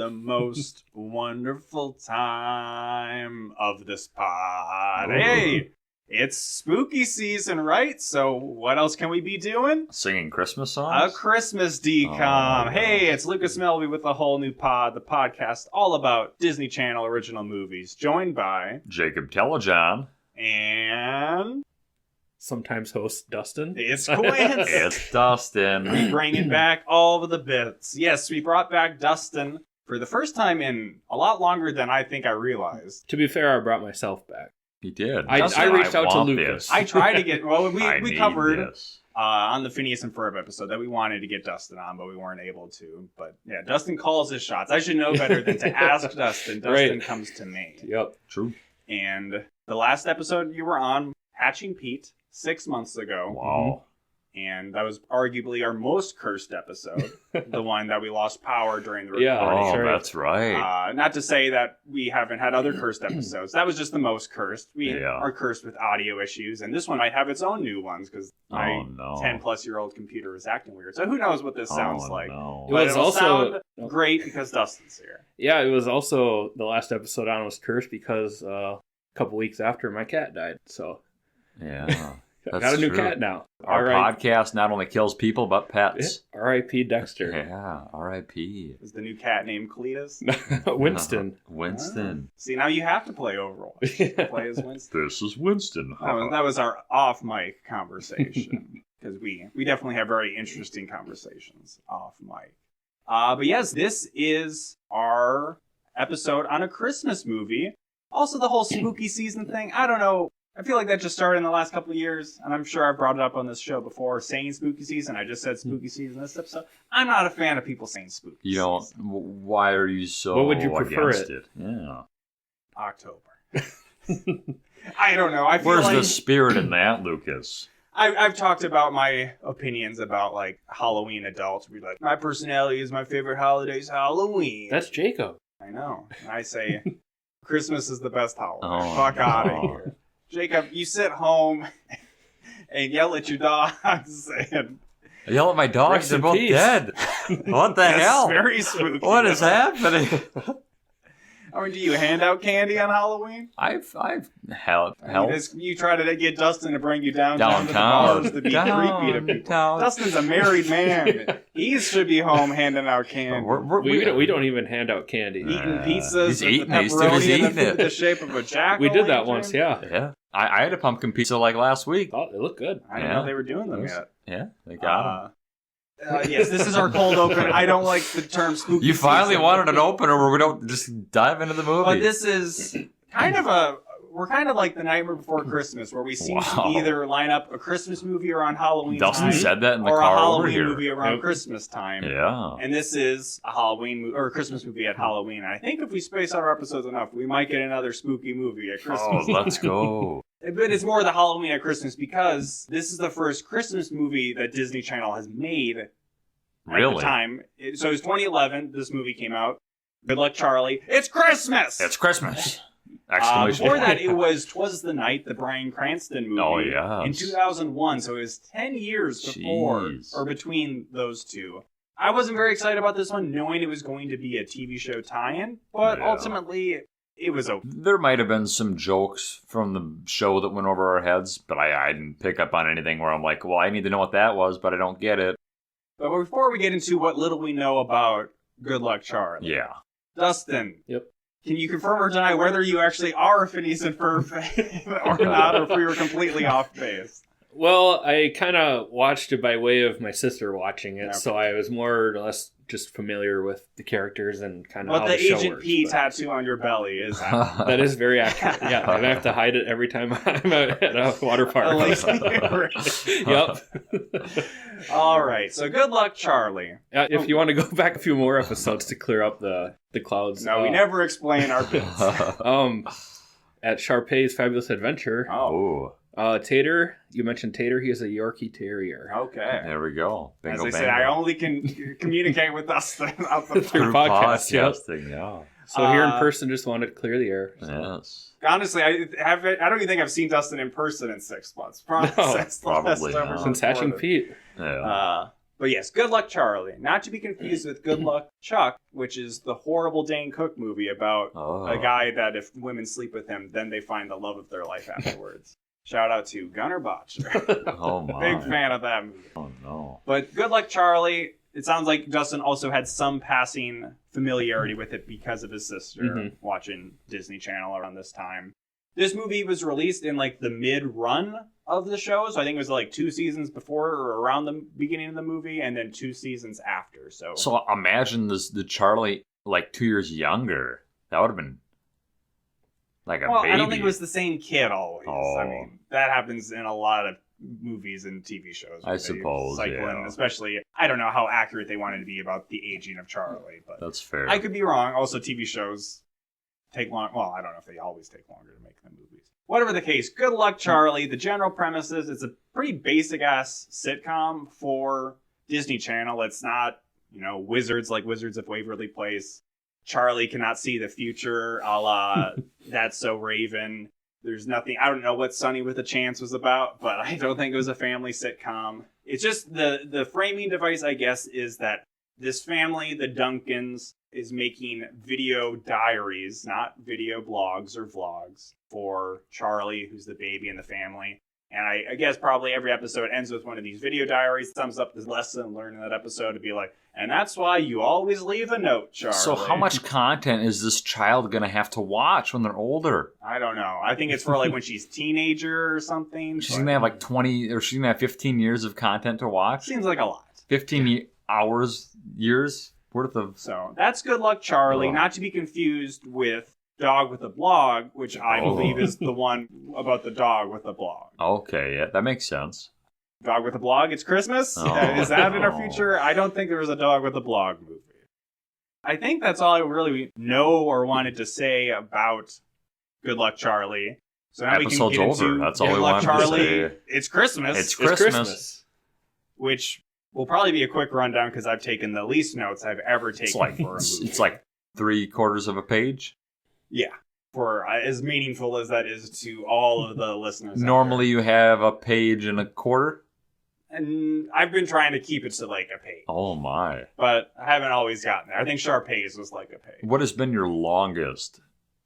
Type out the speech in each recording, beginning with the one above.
the most wonderful time of this pod. Hey, it's spooky season, right? So what else can we be doing? Singing Christmas songs? A Christmas DCOM. Hey, it's Lucas Melby with a whole new pod, the podcast all about Disney Channel original movies, joined by Jacob Telejohn. And sometimes host Dustin. It's Quince. It's Dustin. We bringing back all of the bits. Yes, we brought back Dustin for the first time in a lot longer than I think I realized. To be fair, I brought myself back. He did. I reached out to Lucas. I tried to get... Well, we covered this. on the Phineas and Ferb episode that we wanted to get Dustin on, but we weren't able to. But yeah, Dustin calls his shots. I should know better than to ask Dustin. Dustin comes to me. Yep. True. And the last episode you were on, Hatching Pete, 6 months ago. Wow. And that was arguably our most cursed episode. The one that we lost power during the recording. Yeah, that's right. Not to say that we haven't had other cursed episodes. That was just the most cursed. We are cursed with audio issues. And this one might have its own new ones because my 10-plus-year-old computer is acting weird. So who knows what this sounds like. No. But it'll sound great because Dustin's here. Yeah, it was also the last episode on was cursed because a couple weeks after my cat died. So yeah. Got a new cat now. Our podcast not only kills people, but pets. R.I.P. Dexter. Yeah, R.I.P. Is the new cat named Cletus? Winston. Winston. See, now you have to play Overwatch. Play as Winston. This is Winston. That was our off-mic conversation. Because we definitely have very interesting conversations off-mic. But yes, this is our episode on a Christmas movie. Also, the whole spooky season thing. I don't know. I feel like that just started in the last couple of years, and I'm sure I've brought it up on this show before, saying spooky season. I just said spooky season this episode. I'm not a fan of people saying spooky season. Why are you so What would you prefer against it? Yeah. October. I don't know. Where's the spirit in that, Lucas? I've talked about my opinions about, like, Halloween adults. Be like, my personality is my favorite holiday is Halloween. That's Jacob. I know. And I say, Christmas is the best holiday. Fuck out of here. Jacob, you sit home and yell at your dogs and... I yell at my dogs, they're both dead. What the hell? That's very spooky. What is happening? I mean, do you hand out candy on Halloween? I've helped. You try to get Dustin to bring you downtown to the bars to be creepy to people. Dustin's a married man. He should be home handing out candy. We don't even hand out candy. Eating pizzas he's eating with pepperoni in it. The shape of a jack. We did that once, yeah. Yeah. I had a pumpkin pizza like last week. Oh, they look good. I didn't know they were doing them yet. Yeah, they got them. Yes, this is our cold open. I don't like the term spooky You finally season. wanted an opener where we don't just dive into the movie. But this is kind of we're kind of like the Nightmare Before Christmas, where we seem to either line up a Christmas movie around Halloween Dustin time, said that in the or car a over Halloween here. movie around Christmas time. Yeah. And this is a Halloween or a Christmas movie at Halloween. And I think if we space out our episodes enough, we might get another spooky movie at Christmas. Oh, let's go. But it's more the Halloween at Christmas because this is the first Christmas movie that Disney Channel has made at the time. So it was 2011. This movie came out. Good Luck, Charlie. It's Christmas! It's Christmas! Exclamation Before point. that, it was 'Twas the Night, the Bryan Cranston movie. Oh, yeah. In 2001, so it was 10 years before, or between those two. I wasn't very excited about this one, knowing it was going to be a TV show tie-in, but ultimately, it was okay. There might have been some jokes from the show that went over our heads, but I didn't pick up on anything where I'm like, well, I need to know what that was, but I don't get it. But before we get into what little we know about Good Luck, Charlie. Yeah. Dustin. Yep. Can you confirm or deny whether you actually are a Phineas and Ferb fan or not, or if we were completely off base? Well, I kind of watched it by way of my sister watching it, so I was more or less just familiar with the characters and kind of how the show works. But the Agent P tattoo on your belly is accurate. That is very accurate. Yeah, I have to hide it every time I'm at a water park. Yep. All right, so Good Luck, Charlie. If you want to go back a few more episodes to clear up the clouds. No, we never explain our bits. At Sharpay's Fabulous Adventure. Oh. Tater, you mentioned Tater. He is a Yorkie Terrier. Okay. There we go. Bingo, as I say, I only can communicate with Dustin out the through podcasting. Yeah. So here in person, just wanted to clear the air. So. Yes. Honestly, I don't even think I've seen Dustin in person in 6 months. Probably not. Since Hatching Pete. Yeah. But yes, Good Luck Charlie. Not to be confused with Good Luck Chuck, which is the horrible Dane Cook movie about a guy that if women sleep with him, then they find the love of their life afterwards. Shout out to Gunnar Botcher. Oh, my. Big fan of that movie. Oh, no. But Good Luck Charlie, it sounds like Dustin also had some passing familiarity with it because of his sister watching Disney Channel around this time. This movie was released in like the mid-run of the show, so I think it was like 2 seasons before or around the beginning of the movie, and then 2 seasons after. So imagine the Charlie like 2 years younger. That would have been like a baby. I don't think it was the same kid always. Oh. I mean, that happens in a lot of movies and TV shows. I suppose, yeah. Especially, I don't know how accurate they wanted to be about the aging of Charlie, but that's fair. I could be wrong. Also, TV shows take long. Well, I don't know if they always take longer to make the movies. Whatever the case, Good Luck Charlie. The general premise is it's a pretty basic ass sitcom for Disney Channel. It's not, wizards like Wizards of Waverly Place. Charlie cannot see the future, a la That's So Raven. There's nothing, I don't know what Sunny with a Chance was about, but I don't think it was a family sitcom. It's just the framing device, I guess, is that this family, the Duncans, is making video diaries, not video blogs or vlogs, for Charlie, who's the baby in the family. And I guess probably every episode ends with one of these video diaries, sums up the lesson learned in that episode to be like, and that's why you always leave a note, Charlie. So how much content is this child going to have to watch when they're older? I don't know. I think it's for like when she's teenager or something. She's going to have like 20, or she's going to have 15 years of content to watch? Seems like a lot. 15 hours, years worth of... So that's Good Luck Charlie, not to be confused with Dog with a Blog, which I believe is the one about the dog with a blog. Okay, yeah, that makes sense. Dog with a Blog, it's Christmas? Is that in our future? I don't think there was a Dog with a Blog movie. I think that's all I really know or wanted to say about Good Luck Charlie. So now Episode's we can get over. into That's all Good we Luck wanted to Charlie. say. It's Christmas. It's Christmas. Which will probably be a quick rundown because I've taken the least notes I've ever taken for a movie. It's like 3/4 of a page? Yeah. For as meaningful as that is to all of the listeners. Normally you have a page and a quarter? And I've been trying to keep it to like a page. Oh my. But I haven't always gotten there. I think Sharpay's was like a page. What has been your longest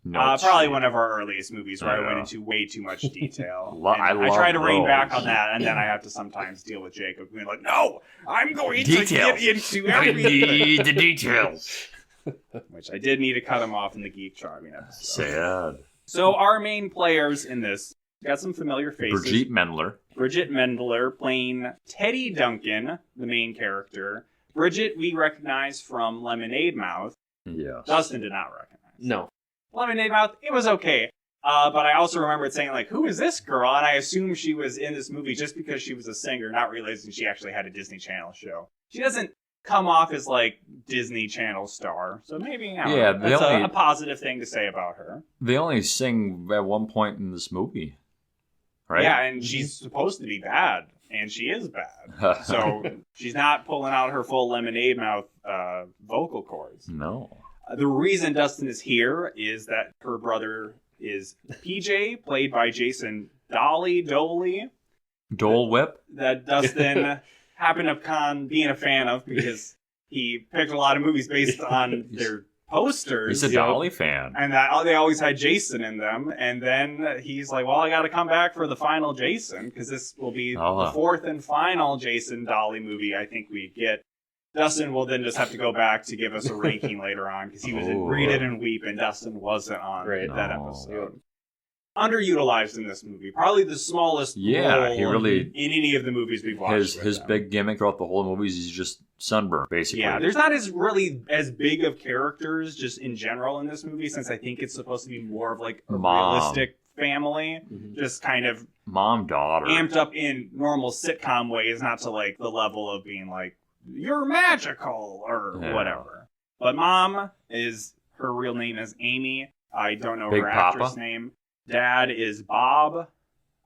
notes? Probably one of our earliest movies where I went into way too much detail. I try to rein back on that, and then I have to sometimes deal with Jacob being like, no, I'm going to get into everything. I need the details. Which I did need to cut him off in the Geek Charming episode. Sad. So our main players in this got some familiar faces. Bridget Mendler playing Teddy Duncan, the main character. Bridget we recognize from Lemonade Mouth. Yes. Dustin did not recognize. No. Lemonade Mouth, it was okay. But I also remembered saying, like, who is this girl? And I assumed she was in this movie just because she was a singer, not realizing she actually had a Disney Channel show. She doesn't come off as, like, Disney Channel star. So maybe, that's a positive thing to say about her. They only sing at one point in this movie, right? Yeah, and she's supposed to be bad, and she is bad. So she's not pulling out her full Lemonade Mouth vocal cords. No. The reason Dustin is here is that her brother is PJ, played by Jason Doley. Dole Whip? That Dustin happened upon being a fan of because he picked a lot of movies based on their posters. He's a Dolly fan. And that they always had Jason in them. And then he's like, well, I got to come back for the final Jason because this will be the fourth and final Jason Dolly movie I think we get. Dustin will then just have to go back to give us a ranking later on because he was in Read It and Weep and Dustin wasn't on that episode. Underutilized in this movie. Probably the smallest role he really, in any of the movies we've watched. His big gimmick throughout the whole movies is just sunburn, basically. Yeah, there's not as big of characters just in general in this movie since I think it's supposed to be more of like a realistic family. Just kind of mom-daughter. Amped up in normal sitcom ways, not to like the level of being like, you're magical or whatever. But mom her real name is Amy. I don't know her actress name. Dad is Bob.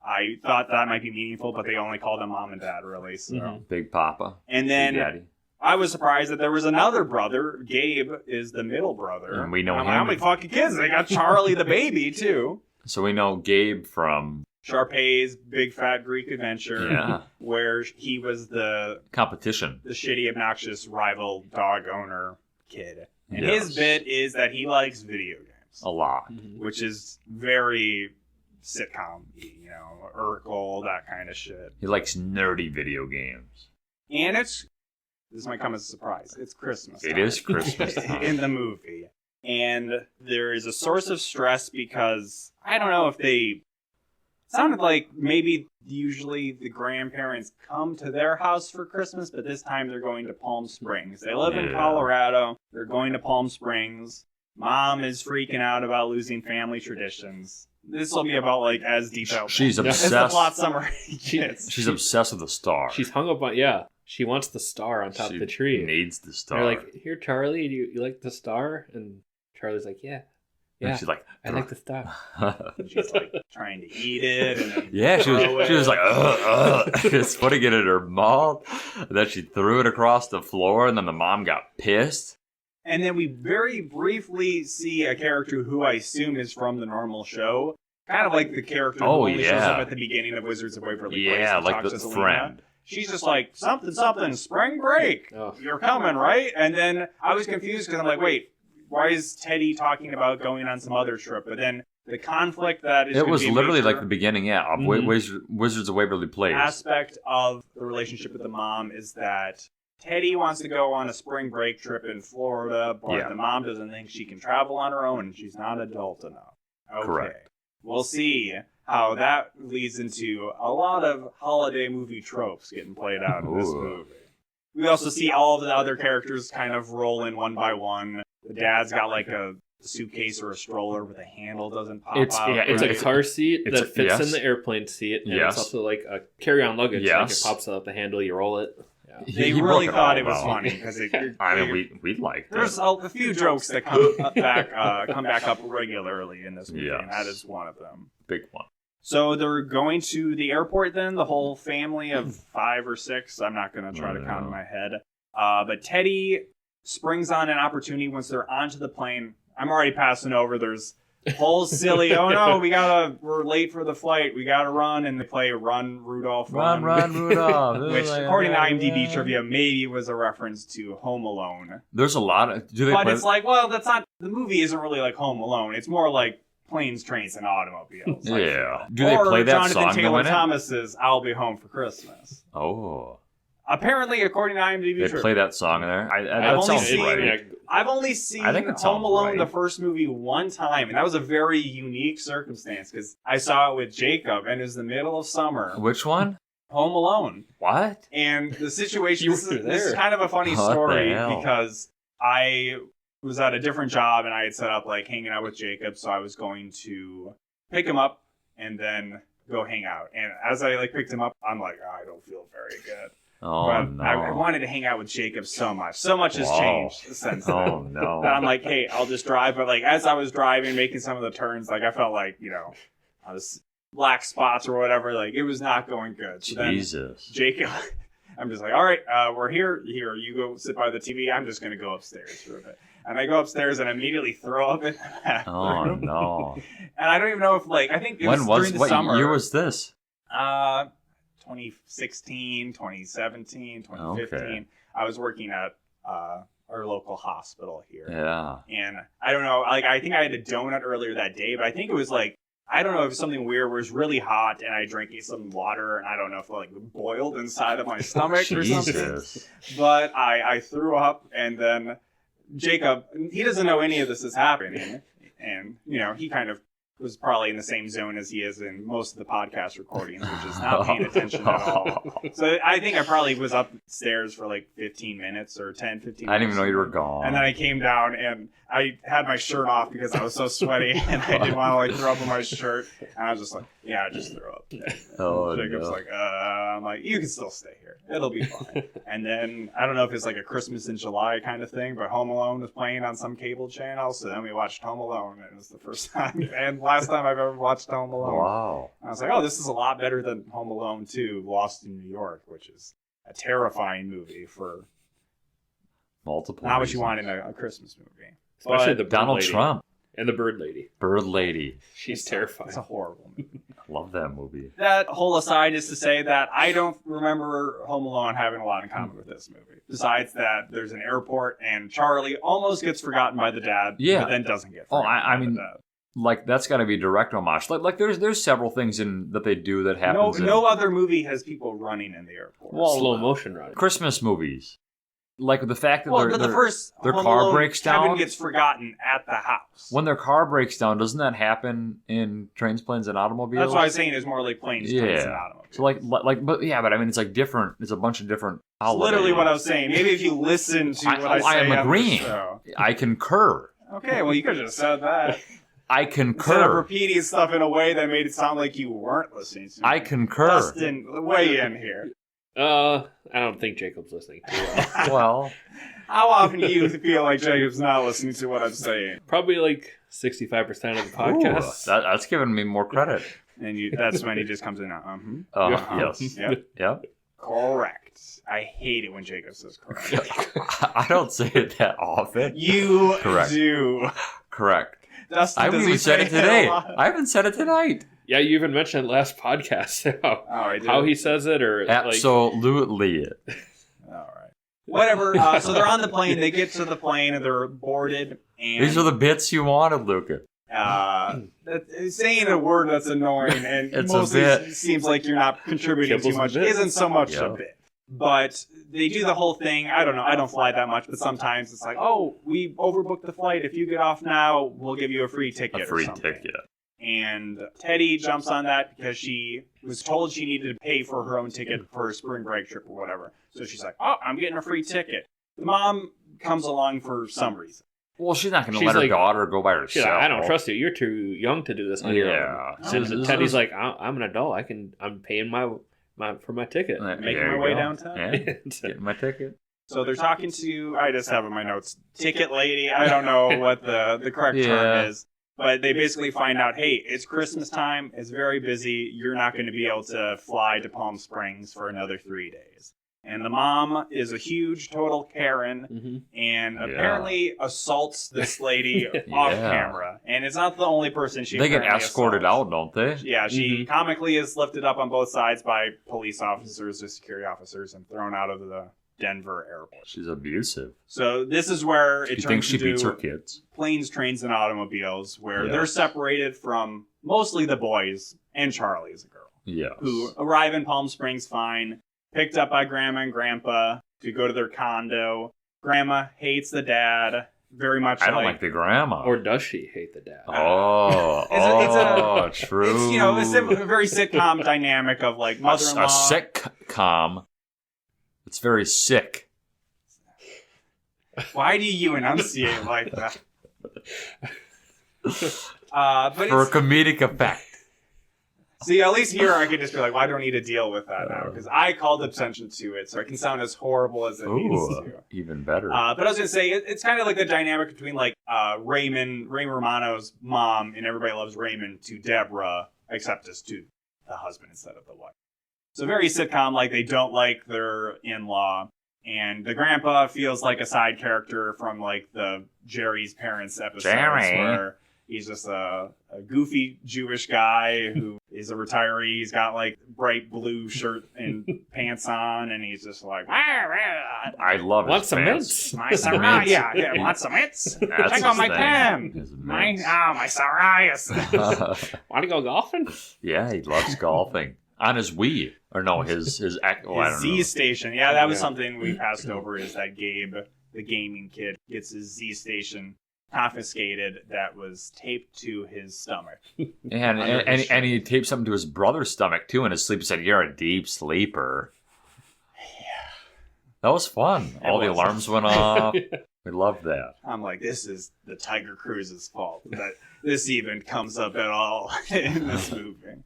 I thought that might be meaningful, but they only called him Mom and Dad, really. So. Big Papa. And then Big Daddy. I was surprised that there was another brother. Gabe is the middle brother. And we know him. How many fucking kids? They got Charlie the baby, too. So we know Gabe from Sharpay's Big Fat Greek Adventure, Yeah. where he was the Competition. shitty, obnoxious rival dog owner kid. And Yes. his bit is that he likes video games. A lot. Which is very sitcom-y, Urkel, that kind of shit. He likes nerdy video games. And this might come as a surprise, it's Christmas time. It is Christmas time. In the movie. And there is a source of stress because, I don't know if they... It sounded like maybe usually the grandparents come to their house for Christmas, but this time they're going to Palm Springs. They live in Colorado. They're going to Palm Springs. Mom is freaking out about losing family traditions. This will be about like as detailed. She's obsessed. It's the plot summary. She's obsessed with the star. She's hung up on, she wants the star on top of the tree. She needs the star. They're like, here, Charlie, do you like the star? And Charlie's like, yeah. And she's like, I like the star. She's like trying to eat it. And then she was like, just putting it in her mouth. And then she threw it across the floor, and then the mom got pissed. And then we very briefly see a character who I assume is from the normal show. Kind of like the character who only shows up at the beginning of Wizards of Waverly Place. Yeah, like the friend. She's just like, something, spring break. Oh. You're coming, right? And then I was confused because I'm like, wait, why is Teddy talking about going on some other trip? But then the conflict that is... It was literally like the beginning, of Wizards of Waverly Place. Aspect of the relationship with the mom is that Teddy wants to go on a spring break trip in Florida, but the mom doesn't think she can travel on her own and she's not adult enough. Okay. Correct. We'll see how that leads into a lot of holiday movie tropes getting played out in this movie. We also see all of the other characters kind of roll in one by one. The dad's got like a suitcase or a stroller where the handle doesn't pop out. Yeah, it's a car seat that fits in the airplane seat, and it's also like a carry-on luggage. Like it pops out the handle, you roll it. Yeah. They really thought it was funny because we liked it. There's a few jokes that come back up regularly in this movie, and that is one of them. Big one. So they're going to the airport then, the whole family of 5 or 6. I'm not going to try to count in my head. But Teddy springs on an opportunity once they're onto the plane. I'm already passing over. There's whole silly, oh no, we're late for the flight. We got to run. And they play Run, Rudolph, Run, Rudolph. Which, according to IMDb trivia, maybe was a reference to Home Alone. There's a lot of... It's like, well, that's not... The movie isn't really like Home Alone. It's more like Planes, Trains, and Automobiles. Like, do they play that Jonathan song Taylor Thomas's I'll Be Home for Christmas. Oh. Apparently, according to IMDb, they play that song in there. That sounds right. I've only seen Home Alone, the first movie, one time, and that was a very unique circumstance because I saw it with Jacob, and it was the middle of summer. Which one? Home Alone. What? And the situation, this is kind of a funny story because I was at a different job and I had set up like hanging out with Jacob, so I was going to pick him up and then go hang out. And as I picked him up, I'm like, I don't feel very good. Oh, but no. I wanted to hang out with Jacob so much. So much has changed since then. Oh, no. That I'm like, hey, I'll just drive. But as I was driving, making some of the turns, I felt like, I was black spots or whatever. It was not going good. So Jesus. Jacob, I'm just like, all right, we're here. Here, you go sit by the TV. I'm just going to go upstairs for a bit. And I go upstairs and immediately throw up in the bathroom. Oh, no. And I don't even know if, I think it was during the summer. What year was this? 2016, 2017, 2015. Okay. I was working at our local hospital here. Yeah. And I don't know, I think I had a donut earlier that day, but I think it was I don't know if it was something weird where it was really hot and I drank some water and I don't know if it boiled inside of my stomach or something. But I threw up and then Jacob, he doesn't know any of this is happening. And, he kind of was probably in the same zone as he is in most of the podcast recordings, which is not paying attention at all. So I think I probably was upstairs for 15 minutes or 10, 15 minutes. I didn't even know you were gone. And then I came down and I had my shirt off because I was so sweaty and I didn't want to throw up on my shirt. And I was just like, yeah, I just threw up. Oh, Jacob's no. I'm like, you can still stay here. It'll be fine. And then I don't know if it's a Christmas in July kind of thing, but Home Alone was playing on some cable channel. So then we watched Home Alone. And it was the first time and last time I've ever watched Home Alone. Wow. And I was like, oh, this is a lot better than Home Alone 2, Lost in New York, which is a terrifying movie for multiple not reasons. what you want in a Christmas movie. Especially the Donald Lady. Trump. And the Bird Lady. Bird Lady. She's terrifying. It's a horrible movie. Love that movie. That whole aside is to say that I don't remember Home Alone having a lot in common with this movie. Besides that, there's an airport and Charlie almost gets forgotten by the dad, but then doesn't get forgotten by the dad. Like, that's got to be direct homage. Like there's several things that they do that happens. No other movie has people running in the airport. Well, slow motion running. Christmas movies. Like the fact that their car Alone, breaks down. Kevin gets forgotten at the house. When their car breaks down, doesn't that happen in Trains, Planes, and Automobiles? That's why I was saying it's more like Planes, Trains, and Automobiles. So but I mean, it's like different. It's a bunch of different holidays. It's literally what I was saying. Maybe if you listen to what I say, I am agreeing. On the show. I concur. Okay, well, you could have just said that. I concur. Instead of repeating stuff in a way that made it sound like you weren't listening to me. I concur. Dustin, weigh in here. I don't think Jacob's listening to Well, how often do you feel like Jacob's not listening to what I'm saying? Probably like 65% of the podcast. That's giving me more credit. And that's when he just comes in. Yes. Yep. Correct. I hate it when Jacob says correct. I don't say it that often. You Correct. do. Correct. Dustin, I haven't even said it today. I haven't said it tonight. Yeah, you even mentioned last podcast how he says it, or absolutely. All right. Whatever. So they're on the plane. They get to the plane and they're boarded. And these are the bits you wanted, Luca. Saying a word that's annoying and it's mostly seems like you're not contributing too much isn't so much a bit. But they do the whole thing. I don't know. I don't fly that much, but sometimes it's like, oh, we overbooked the flight. If you get off now, we'll give you a free ticket. A free ticket. And Teddy jumps on that because she was told she needed to pay for her own ticket for her spring break trip or whatever. So she's like, oh, I'm getting a free ticket. The mom comes along for some reason. Well, she's not going to let her daughter go by herself. I don't trust you. You're too young to do this on your own. So Teddy's like, I'm an adult. I'm paying for my ticket. Making my way downtown. Yeah. Getting my ticket. So they're talking to, I just have in my notes, ticket lady. I don't know what the correct term is. But they basically find out, hey, it's Christmas time. It's very busy. You're not going to be able to fly to Palm Springs for another 3 days. And the mom is a huge total Karen and apparently assaults this lady off camera. And it's not the only person she get escorted out, don't they? Yeah, she comically is lifted up on both sides by police officers or security officers and thrown out of the Denver airport. She's abusive. So this is where it turns she beats her kids. Planes, Trains, and Automobiles, where they're separated from mostly the boys and Charlie is a girl. Yes. Who arrive in Palm Springs fine. Picked up by Grandma and Grandpa to go to their condo. Grandma hates the dad very much. I don't like the grandma. Or does she hate the dad? It's true. It's a very sitcom dynamic of like mother-in-law. A sitcom. It's very sick. Why do you enunciate like that? But for a comedic effect. See, at least here I could just be like, well, I don't need to deal with that now because I called attention to it, so it can sound as horrible as it needs to. Even better. But I was going to say, it's kind of like the dynamic between like Ray Romano's mom and Everybody Loves Raymond to Deborah, except just to the husband instead of the wife. So very sitcom, like they don't like their in-law. And the grandpa feels like a side character from like the Jerry's Parents episodes where he's just a goofy Jewish guy who is a retiree. He's got like bright blue shirt and pants on, and he's just like, I love want some mints? Want some mints? Check out my pen. My psoriasis. Want to go golfing? Yeah, he loves golfing. On his Wii. Or no, his Z Station. Yeah, that was something we passed over, is that Gabe, the gaming kid, gets his Z Station confiscated that was taped to his stomach. And he taped something to his brother's stomach, too, in his sleep. He said, you're a deep sleeper. Yeah. That was fun. All the alarms went off. We loved that. I'm like, this is the Tiger Cruise's fault that this even comes up at all in this movie.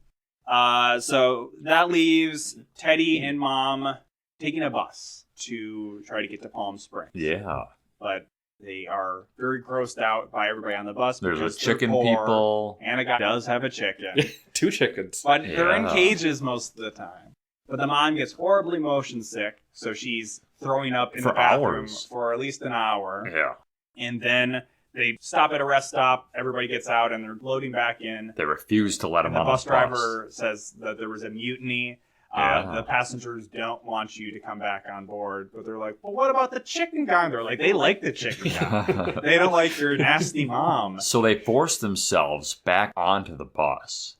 So that leaves Teddy and Mom taking a bus to try to get to Palm Springs. Yeah. But they are very grossed out by everybody on the bus. There's a chicken people. And a guy does have a chicken. 2 chickens. But they're in cages most of the time. But the mom gets horribly motion sick, so she's throwing up in the bathroom for at least an hour. Yeah. And then They stop at a rest stop. Everybody gets out, and they're loading back in. They refuse to let him on the bus. The bus driver says that there was a mutiny. The passengers don't want you to come back on board. But they're like, well, what about the chicken guy? And they're like, they like the chicken guy. They don't like your nasty mom. So they force themselves back onto the bus.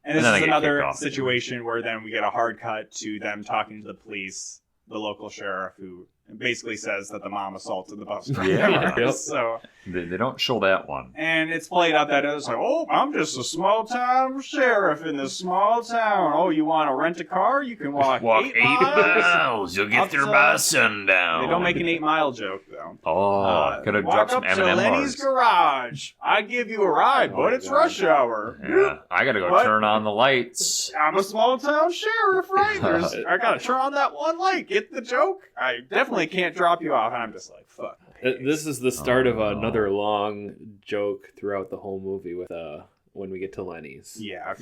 And this is another situation where then we get a hard cut to them talking to the police, the local sheriff, who basically says that the mom assaulted the bus driver. Yeah. So they don't show that one. And it's played out that it's like, oh, I'm just a small town sheriff in this small town. Oh, you want to rent a car? You can walk 8 miles. You'll get there by sundown. They don't make an 8-mile joke, though. Oh, could have dropped some M&M walk up to Lenny's garage. I give you a ride, but it's rush hour. Yeah, I got to go turn on the lights. I'm a small town sheriff, right? I got to turn on that one light. Get the joke? I definitely can't drop you off. And I'm just like, fuck. This is the start of another long joke throughout the whole movie with when we get to Lenny's. Yeah, it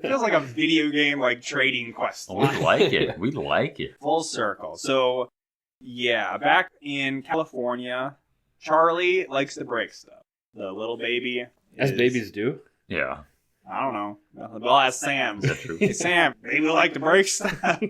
feels like a video game, like trading quest line. We like it. We like it. Full circle. So, yeah, back in California, Charlie likes to break stuff. The little baby. As babies do. Yeah. I don't know. Well, ask Sam. Is that true? Hey, Sam, baby like to break stuff.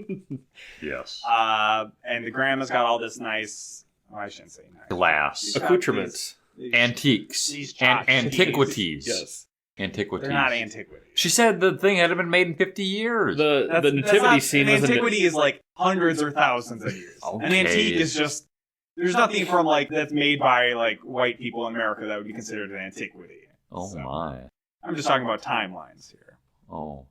Yes. And the grandma's got all this nice... Oh, I shouldn't say nice. Glass. Accoutrements. Antiques. Antiquities. Yes. Antiquities. They're not antiquities. She said the thing hadn't been made in 50 years. The nativity scene was... An antiquity is like hundreds or thousands of years. Okay. An antique is just... There's nothing from like that's made by like white people in America that would be considered an antiquity. Oh, so, my. I'm just talking about timelines here. Oh,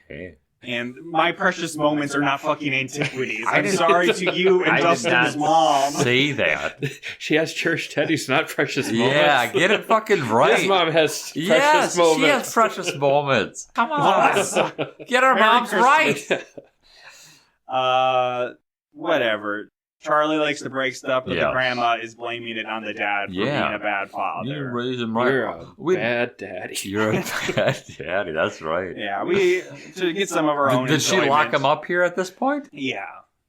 okay. And my precious moments are not fucking antiquities. I'm sorry to you and Dustin's mom. Say that. She has church teddies, not precious moments. Yeah, get it fucking right. His mom has precious moments. She has precious moments. Come on. Get our moms right. Whatever. Charlie likes to break stuff, but the grandma is blaming it on the dad for being a bad father. You raise him right. You're a bad daddy. You're a bad daddy. That's right. Yeah, to get some of our own. Did she lock him up here at this point? Yeah.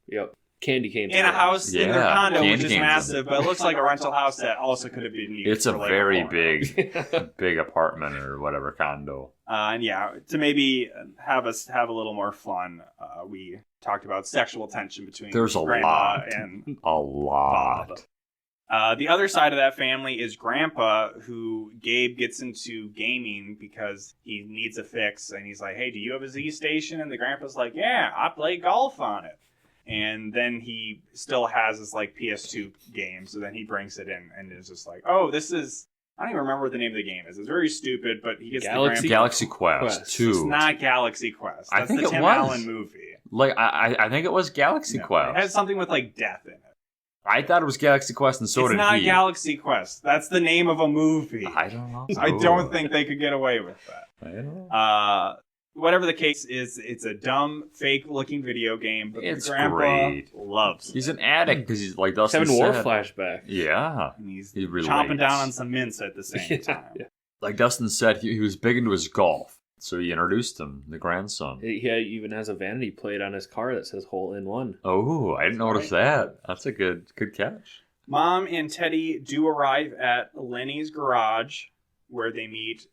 Yep. Candy cane. In a house in their condo, which is massive, but it looks like a rental house that also could have been used. It's a very big apartment or whatever condo. And to maybe have a little more fun, we talked about sexual tension between Grandma and Bob. The other side of that family is Grandpa, who Gabe gets into gaming because he needs a fix, and he's like, "Hey, do you have a Z Station?" And the Grandpa's like, "Yeah, I play golf on it." And then he still has this like PS2 game, so then he brings it in and is just like, "Oh, this is." I don't even remember what the name of the game is. It's very stupid, but he gets Galaxy Quest 2. It's not Galaxy Quest. That's I think the it Tim was. Allen movie. Like I think it was Galaxy Quest. It had something with like death in it. I thought it was Galaxy Quest, and so did he. It's not Galaxy Quest. That's the name of a movie. I don't know. I don't think they could get away with that. I don't know. Whatever the case is, it's a dumb, fake-looking video game, but it's Grandpa great. loves it. He's an addict because he's like Dustin Having war said. flashback. Yeah. And he's chomping down on some mints at the same time. Yeah. Like Dustin said, he was big into his golf. So he introduced him, the grandson. He even has a vanity plate on his car that says "Hole in One." Oh, I didn't notice that. That's a good catch. Mom and Teddy do arrive at Lenny's garage, where they meet.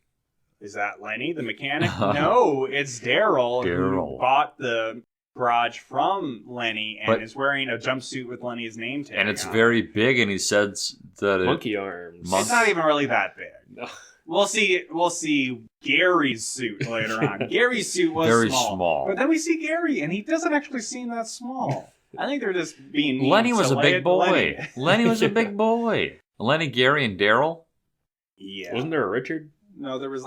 Is that Lenny, the mechanic? No, it's Daryl, who bought the garage from Lenny and is wearing a jumpsuit with Lenny's name tag. And it's very big, and he says that monkey arms. It's not even really that big. No. We'll see Gary's suit later on. Gary's suit was very small. But then we see Gary, and he doesn't actually seem that small. I think they're just being mean. Lenny was a big boy. Lenny was a big boy. Lenny, Gary, and Daryl? Yeah. Wasn't there a Richard? No, there was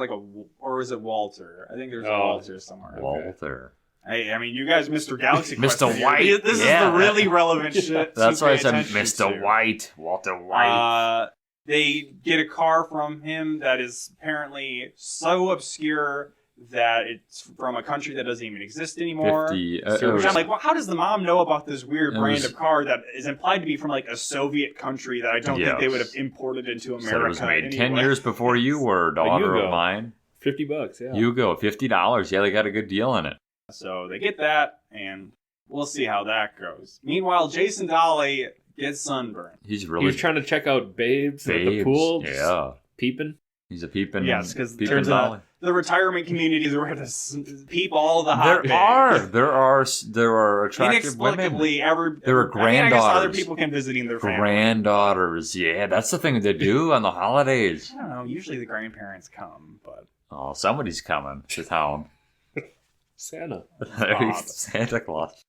or was it Walter? I think there's a Walter somewhere. Walter. Hey, I mean, you guys, Mr. Galaxy Quest. Mr. White. This is the really relevant shit. That's why I said Mr. White. Walter White. They get a car from him that is apparently so obscure that it's from a country that doesn't even exist anymore. Which I'm like, well, how does the mom know about this weird brand of car that is implied to be from like a Soviet country that I don't think they would have imported into America? So it was made 10 years before you were, daughter of mine. $50, yeah. Hugo, $50. Yeah, they got a good deal in it. So they get that, and we'll see how that goes. Meanwhile, Jason Dolly Get sunburned. He was trying to check out babes at the pool. Yeah. Peeping. He's a peeping. Yes, because turns out the retirement communities are where to peep all the hot There are attractive women. There are granddaughters. I guess other people came visiting their family. Granddaughters, yeah, that's the thing they do on the holidays. I don't know. Usually the grandparents come, but somebody's coming to town. Santa. Santa Claus.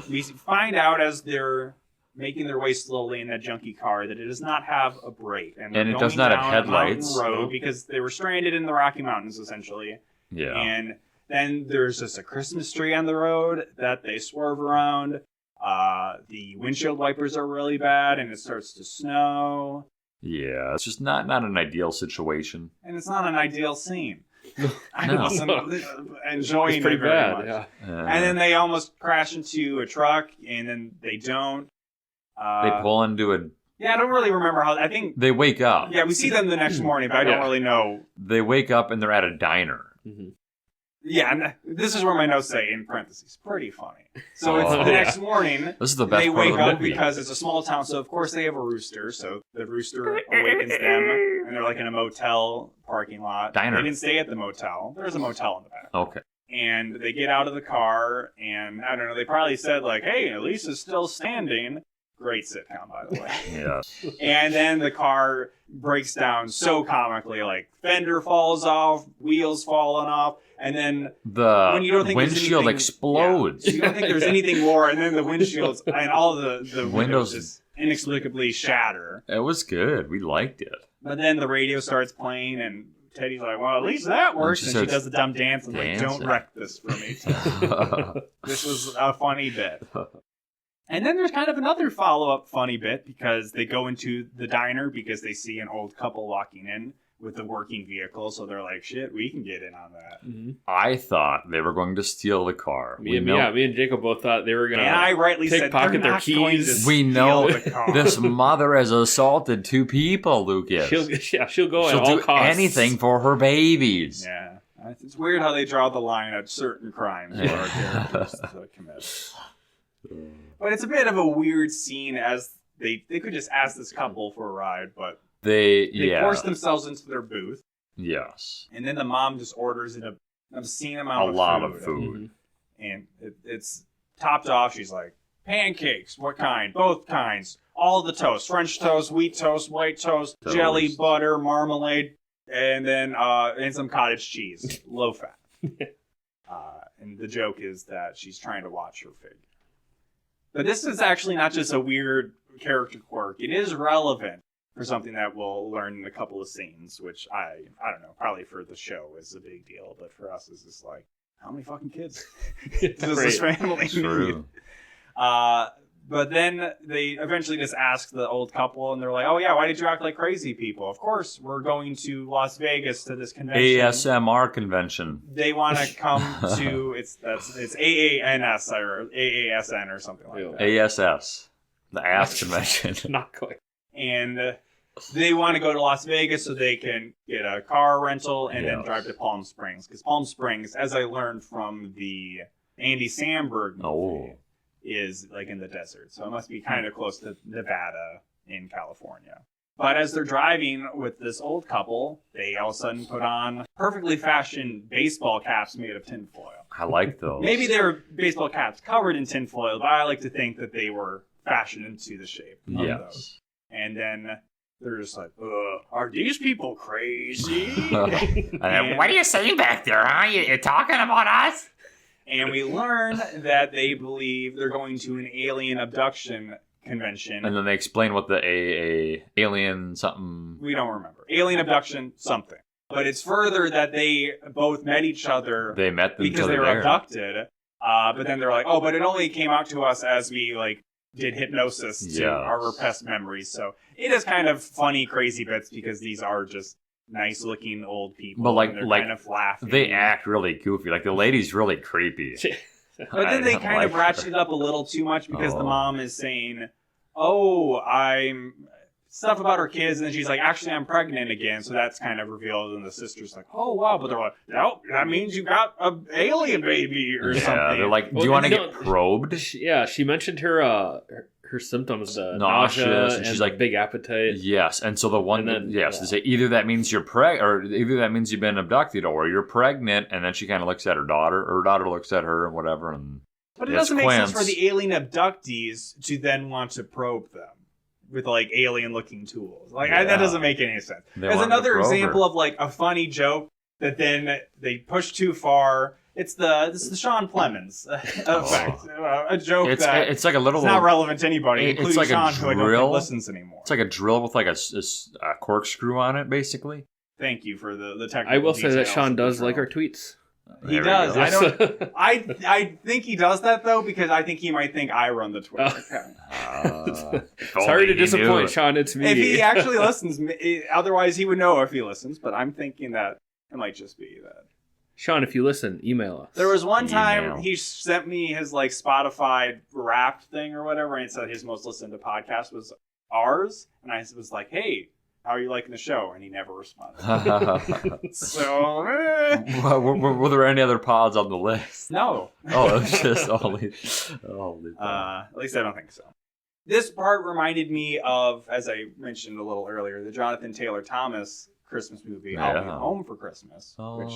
We find out as they're making their way slowly in that junky car that it does not have a brake. And it does not have headlights. Road because they were stranded in the Rocky Mountains, essentially. Yeah. And then there's just a Christmas tree on the road that they swerve around. The windshield wipers are really bad, and it starts to snow. Yeah, it's just not an ideal situation. And it's not an ideal scene. I wasn't enjoying it very much. Yeah. And then they almost crash into a truck, and then they don't. They pull into a... Yeah, I don't really remember how... I think... They wake up. Yeah, we see them the next morning, but I don't really know. They wake up and they're at a diner. Mm-hmm. Yeah, and this is where my notes say, in parentheses, pretty funny. So it's the next morning. This is the best They part wake of the up movie. because it's a small town, so of course they have a rooster. So the rooster awakens them, and they're like in a motel parking lot. Diner. They didn't stay at the motel. There's a motel in the back. Okay. And they get out of the car, and I don't know, they probably said like, hey, Elisa's still standing. Great sitcom, by the way. Yeah. And then the car breaks down so comically, like fender falls off, wheels falling off, and then the you don't think windshield explodes. Yeah, you don't think there's anything more, and then the windshields and all the windows just inexplicably shatter. It was good. We liked it. But then the radio starts playing, and Teddy's like, well, at least that works. And she does the dumb dance and like, don't wreck this for me. This was a funny bit. And then there's kind of another follow-up funny bit because they go into the diner because they see an old couple walking in with a working vehicle. So they're like, shit, we can get in on that. Mm-hmm. I thought they were going to steal the car. Me and Jacob both thought they were going to And I rightly said pickpocket their keys. We know this mother has assaulted 2 people, Lucas. She'll go at all do costs. Anything for her babies. Yeah. It's weird how they draw the line at certain crimes for our characters to commit. But it's a bit of a weird scene as they could just ask this couple for a ride, but they force themselves into their booth. Yes. And then the mom just orders an obscene amount of food. Mm-hmm. And it's topped off. She's like, pancakes, what kind? Both kinds. All the toast. French toast, wheat toast, white toast, jelly, butter, marmalade, and then and some cottage cheese. Low fat. And the joke is that she's trying to watch her figure. But this is actually not just a weird character quirk. It is relevant for something that we'll learn in a couple of scenes, which I don't know, probably for the show is a big deal, but for us it's just like, how many fucking kids does this family need? But then they eventually just ask the old couple, and they're like, oh yeah, why did you act like crazy people? Of course, we're going to Las Vegas to this convention. ASMR convention. They want to come to, it's AANS or AASN or something like that. ASS. The ass convention. Not quite. And they want to go to Las Vegas so they can get a car rental and then drive to Palm Springs. Because Palm Springs, as I learned from the Andy Samberg movie, is like in the desert. So it must be kind of close to Nevada in California. But as they're driving with this old couple, they all of a sudden put on perfectly fashioned baseball caps made of tinfoil. I like those. Maybe they were baseball caps covered in tinfoil, but I like to think that they were fashioned into the shape of those. And then they're just like, are these people crazy? What are you saying back there, huh? You're talking about us? And we learn that they believe they're going to an alien abduction convention. And then they explain what the alien something... We don't remember. Alien abduction something. But it's further that they both met each other. They met them because they were abducted. But then they're like, but it only came out to us as we did hypnosis to our repressed memories. So it is kind of funny, crazy bits because these are just nice looking old people. But and they're kind of laughing. They act really goofy. Like the lady's really creepy. But then they kind of ratchet it up a little too much because the mom is saying, I'm stuff about her kids, and then she's like, actually I'm pregnant again, so that's kind of revealed, and the sister's like, oh wow, but they're like, no, that means you got an alien baby or something. They're like, do you want to get probed? She mentioned her her symptoms, nauseous, nausea, and she's like big appetite. Yes, and so the one, they say either that means you're or either that means you've been abducted, or you're pregnant. And then she kind of looks at her daughter looks at her, and whatever. And but it doesn't make sense for the alien abductees to then want to probe them with like alien-looking tools. Like that doesn't make any sense. There's another example of like a funny joke that then they push too far. It's the Sean Clemens effect. A joke it's like a little. It's not relevant to anybody, including like Sean, who I don't think listens anymore. It's like a drill with like a corkscrew on it, basically. Thank you for the technical. I will say that Sean does like our tweets. He does. I think he does that though because I think he might think I run the Twitter account. Sorry to disappoint, Sean. It's me. If he actually listens, otherwise he would know if he listens. But I'm thinking that it might just be that. Sean, if you listen, email us. There was one time he sent me his like Spotify Wrapped thing or whatever, and it said his most listened to podcast was ours, and I was like, "Hey, how are you liking the show?" And he never responded. So, were there any other pods on the list? No. Oh, it was just at least I don't think so. This part reminded me of, as I mentioned a little earlier, the Jonathan Taylor Thomas Christmas movie, I'll Be Home for Christmas, which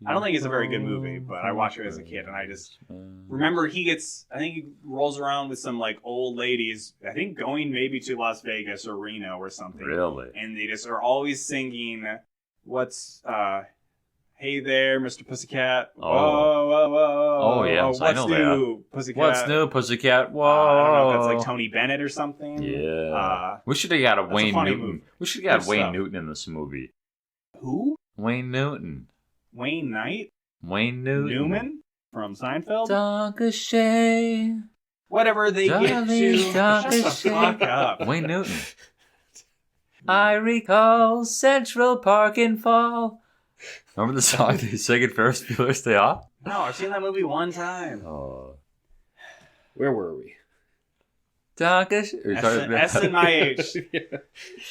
I don't think is a very good movie, but I watched it as a kid, and I just remember he rolls around with some like old ladies, I think going maybe to Las Vegas or Reno or something. Really? And they just are always singing, Hey there, Mr. Pussycat. Whoa, whoa, whoa. Oh, yes, I know that. What's new, Pussycat? What's new, Pussycat? Whoa. I don't know if that's like Tony Bennett or something. Yeah. We should have got a Wayne Newton. We should have got Wayne Newton in this movie. Who? Wayne Newton. Wayne Knight? Wayne Newton. Newman? From Seinfeld? Donkashay. Whatever they get to. Shut the fuck up. Wayne Newton. I recall Central Park in fall. Remember the song they sang at Ferris Bueller's Day Off? No, I've seen that movie one time. Oh. Where were we? S and my H.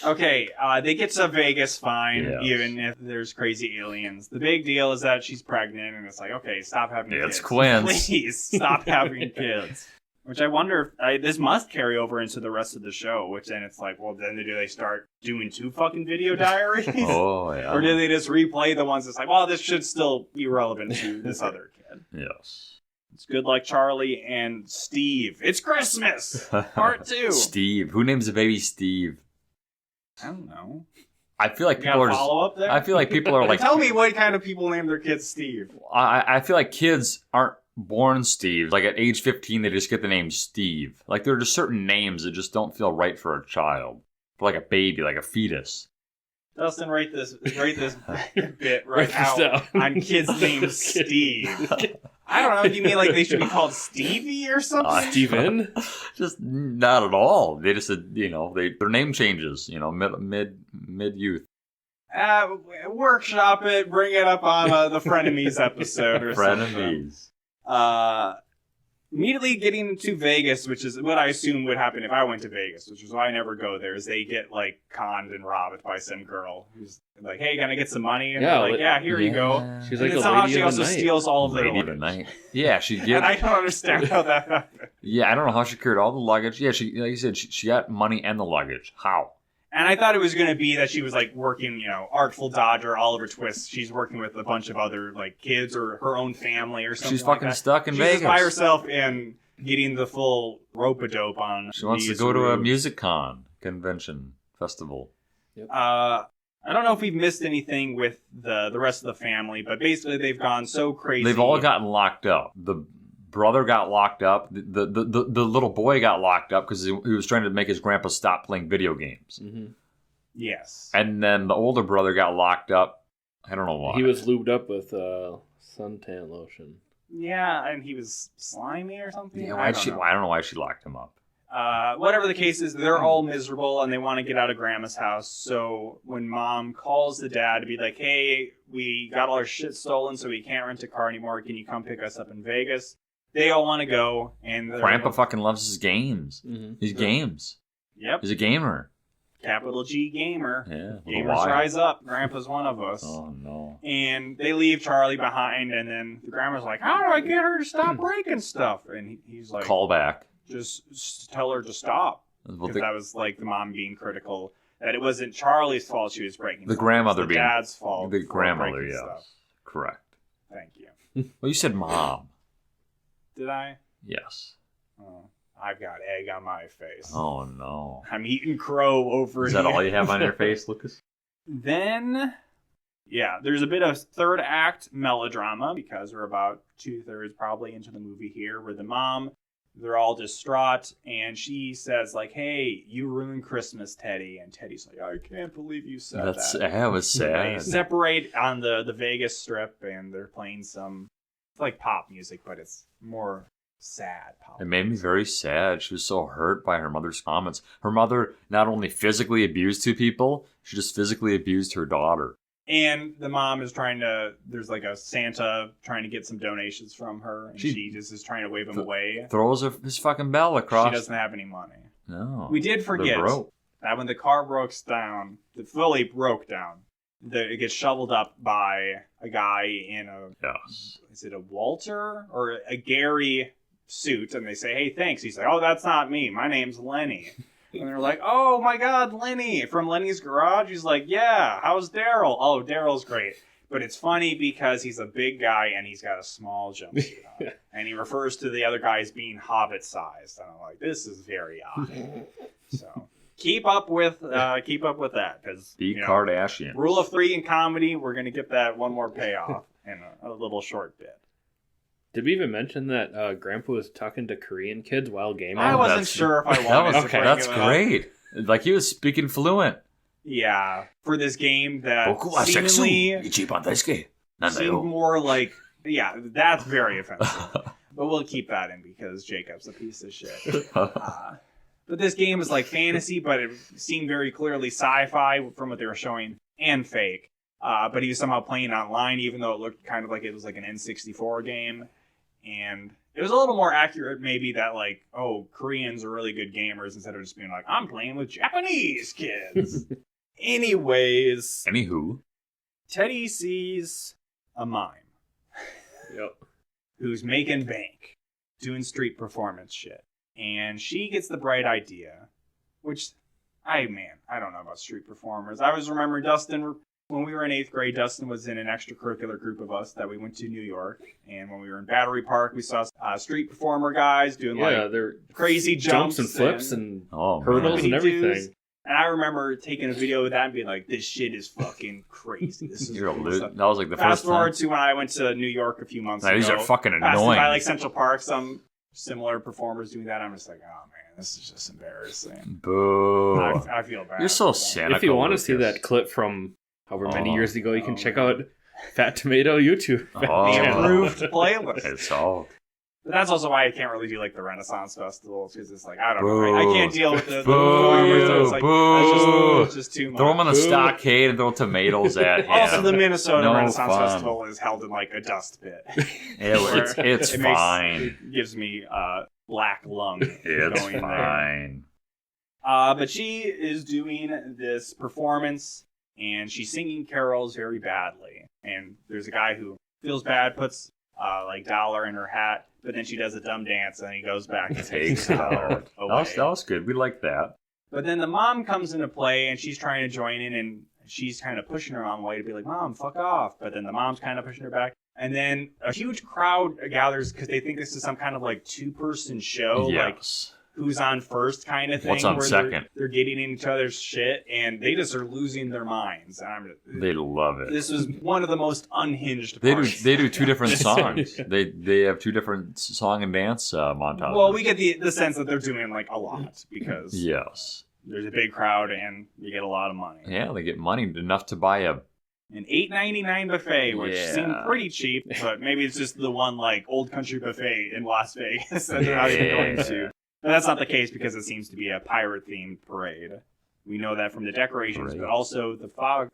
Okay, they get to Vegas fine, even if there's crazy aliens. The big deal is that she's pregnant, and it's like, okay, stop having kids. It's Quinn. Please, stop having kids. Which I wonder if this must carry over into the rest of the show, which then it's like, well, then do they start doing 2 fucking video diaries? Oh, yeah. Or do they just replay the ones that's like, well, this should still be relevant to this other kid? Yes. It's good like Charlie and Steve. It's Christmas! Part 2. Steve. Who names a baby Steve? I don't know. I feel like people are just, follow-up there? I feel like people are like... Tell me what kind of people name their kids Steve. I feel like kids aren't born Steve. Like at age 15, they just get the name Steve. Like there are just certain names that just don't feel right for a child. For like a baby, like a fetus. Dustin, write this bit right now on kids named Steve. I don't know. Do you mean like they should be called Stevie or something? Steven? Just not at all. They just said, their name changes. Mid youth. Workshop it. Bring it up on the Frenemies episode or Frenemies. something. Immediately getting to Vegas, which is what I assume would happen if I went to Vegas, which is why I never go there, is they get, like, conned and robbed by some girl who's like, hey, can I get some money? And they're like, here you go. She's and like a somehow lady she of the also night. steals all of their Lady of the luggage. night. Yeah, she gets... And I don't understand how that happened. Yeah, I don't know how she carried all the luggage. Yeah, she, like you said, she got money and the luggage. How? And I thought it was going to be that she was, like, working, Artful Dodger, Oliver Twist. She's working with a bunch of other, like, kids or her own family or something. She's fucking like that. stuck in Vegas. She's by herself and getting the full rope-a-dope on. She wants to go to a music convention festival. Yep. I don't know if we've missed anything with the rest of the family, but basically they've gone so crazy. They've all gotten locked up. The brother got locked up. The little boy got locked up because he was trying to make his grandpa stop playing video games. Mm-hmm. Yes. And then the older brother got locked up. I don't know why. He was lubed up with suntan lotion. Yeah, and he was slimy or something. Yeah, I don't know why she locked him up. Whatever the case is, they're all miserable and they want to get out of Grandma's house. So when Mom calls the dad to be like, hey, we got all our shit stolen so we can't rent a car anymore. Can you come pick us up in Vegas? They all want to go. And Grandpa fucking loves his games. Mm-hmm. These games. Yep. He's a gamer. Capital G gamer. Yeah. Gamers rise up. Grandpa's one of us. Oh, no. And they leave Charlie behind, and then the grandma's like, how do I get her to stop breaking stuff? And he's like... Call back. just tell her to stop. Because that was like the mom being critical. That it wasn't Charlie's fault she was breaking the stuff. grandmother It was the dad's fault. The grandmother, yes. Stuff. Correct. Thank you. Well, you said mom. Did I? Yes. Oh, I've got egg on my face. Oh, no. I'm eating crow over Is here. that all you have on your face, Lucas? Then, yeah, there's a bit of third act melodrama because we're about 2/3 probably into the movie here, where the mom, they're all distraught, and she says, like, hey, you ruined Christmas, Teddy. And Teddy's like, I can't believe you said that. That was They sad. separate on the Vegas Strip, and they're playing some, it's like pop music, but it's more sad pop. It made me very sad. She was so hurt by her mother's comments. Her mother not only physically abused two people, she just physically abused her daughter. And the mom is trying to, there's like a Santa trying to get some donations from her, and she just is trying to wave him away. Throws his fucking bell across. She doesn't have any money. No. We did forget that when the car fully broke down, it gets shoveled up by a guy in is it a Walter or a Gary suit, and they say, hey, thanks. He's like, oh, that's not me. My name's Lenny. And they're like, oh my God, Lenny from Lenny's Garage. He's like, yeah, how's Daryl? Oh, Daryl's great. But it's funny because he's a big guy and he's got a small jumpsuit on. And he refers to the other guy as being hobbit sized. And I'm like, this is very odd. So keep up with that, because Kardashian. Rule of 3 in comedy, we're gonna get that one more payoff in a little short bit. Did we even mention that Grandpa was talking to Korean kids while gaming? I wasn't sure if I wanted to bring That's it up. great. Like, he was speaking fluent. Yeah, for this game that seemingly seemed more like, yeah, that's very offensive. But we'll keep that in because Jacob's a piece of shit. But this game is like fantasy, but it seemed very clearly sci-fi from what they were showing, and fake. But he was somehow playing online, even though it looked kind of like it was like an N64 game. And it was a little more accurate, maybe, that, like, oh, Koreans are really good gamers, instead of just being like, I'm playing with Japanese kids. Anywho. Teddy sees a mime. Who's making bank, doing street performance shit. And she gets the bright idea, which, I don't know about street performers. I always remember Dustin, when we were in 8th grade, Dustin was in an extracurricular group of us that we went to New York. And when we were in Battery Park, we saw street performer guys doing their crazy jumps and flips and hurdles and everything. And I remember taking a video of that and being like, this shit is fucking crazy. This is that was like the Fast first forward time. to when I went to New York a few months ago. These are fucking Passed annoying. by like Central Park, some similar performers doing that. I'm just like, oh man, this is just embarrassing. Boo. I feel bad. You're so cynical. If you want to see that clip from however many years ago, you can check out Fat Tomato YouTube. The improved playlist. It's all. But that's also why I can't really do like the Renaissance festivals, because it's like, I don't know. I can't deal with the performers. So it's like, it's just too much. Throw them on the stockade and throw tomatoes at him. Also, the Minnesota Renaissance Festival is held in like a dust pit. It's fine. It gives me black lung. It's going fine. There. But she is doing this performance, and she's singing carols very badly. And there's a guy who feels bad, puts like dollar in her hat, but then she does a dumb dance, and he goes back and takes the dollar away. That was good. We like that. But then the mom comes into play, and she's trying to join in, and she's kind of pushing her mom away to be like, Mom, fuck off. But then the mom's kind of pushing her back. And then a huge crowd gathers because they think this is some kind of like 2-person show. Yes. Like, who's on first kind of thing. What's on second? They're getting in each other's shit, and they just are losing their minds. They love it. This was one of the most unhinged parts. They do 2 different songs. They have 2 different song and dance montages. Well, we get the sense that they're doing like a lot because yes, there's a big crowd and you get a lot of money. Yeah, they get money enough to buy an $8.99 buffet, which seemed pretty cheap, but maybe it's just the one like old country buffet in Las Vegas that they're not even going to. But that's not the case because it seems to be a pirate-themed parade. We know that from the decorations, but also the fog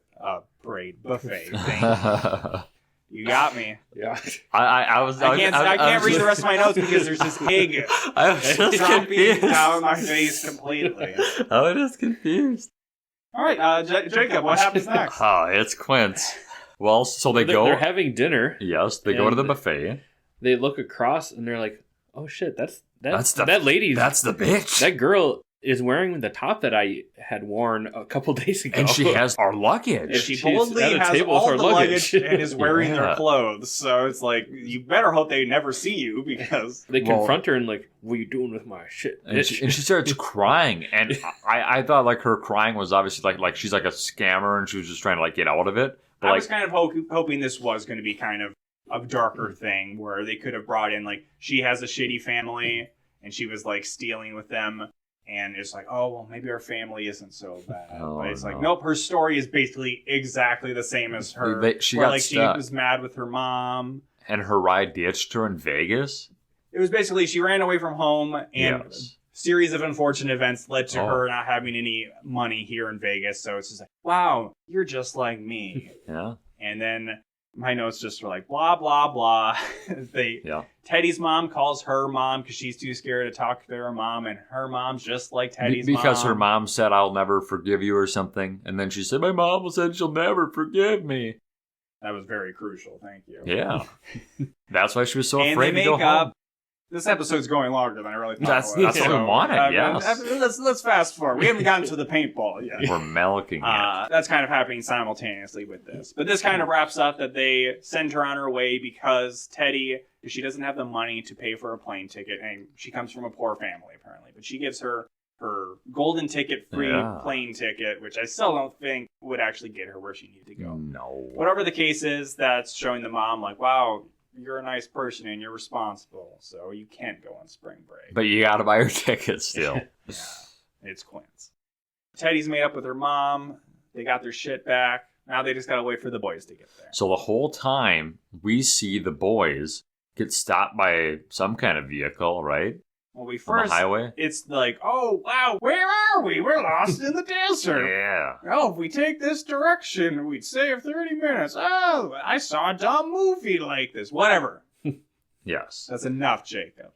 parade buffet thing. You got me. Yeah. I can't read the rest of my notes because there's this pig dropping down my face completely. I was just confused. All right, Jacob, what happens next? It's Quince. Well, so they're having dinner. Yes, they go to the buffet. They look across and they're like, oh shit, that lady. That's the bitch. That girl is wearing the top that I had worn a couple days ago. And she has our luggage. And she boldly has all the luggage and is wearing their clothes. So it's like, you better hope they never see you because... They confront her and like, what are you doing with my shit? And she starts crying. And I thought like her crying was obviously like she's like a scammer and she was just trying to like get out of it. But I was kind of hoping this was going to be kind of a darker thing where they could have brought in like, she has a shitty family and she was like stealing with them. And it's like, oh, well, maybe our family isn't so bad. But it's like, nope, her story is basically exactly the same as her. She was mad with her mom. And her ride ditched her in Vegas? It was basically, she ran away from home, and a series of unfortunate events led to her not having any money here in Vegas. So it's just like, wow, you're just like me. Yeah. And then... my notes just were like, blah, blah, blah. Teddy's mom calls her mom because she's too scared to talk to her mom, and her mom's just like Teddy's mom. Because her mom said, I'll never forgive you or something. And then she said, my mom said she'll never forgive me. That was very crucial. Thank you. Yeah. That's why she was so and afraid they to go make up. home. This episode's going longer than I really thought. That's what we wanted, yes. Let's fast forward. We haven't gotten to the paintball yet. We're milking it. That's kind of happening simultaneously with this. But this kind of wraps up that they send her on her way because Teddy, she doesn't have the money to pay for a plane ticket, and she comes from a poor family, apparently. But she gives her golden ticket free plane ticket, which I still don't think would actually get her where she needed to go. No. Whatever the case is, that's showing the mom, like, wow, you're a nice person and you're responsible, so you can't go on spring break. But you gotta buy her ticket still. Yeah, it's Quince. Teddy's made up with her mom. They got their shit back. Now they just gotta wait for the boys to get there. So the whole time, we see the boys get stopped by some kind of vehicle, right? Well, on the highway? It's like, oh, wow, where are we? We're lost in the desert. Yeah. Oh, if we take this direction, we'd save 30 minutes. Oh, I saw a dumb movie like this. Whatever. Yes. That's enough, Jacob.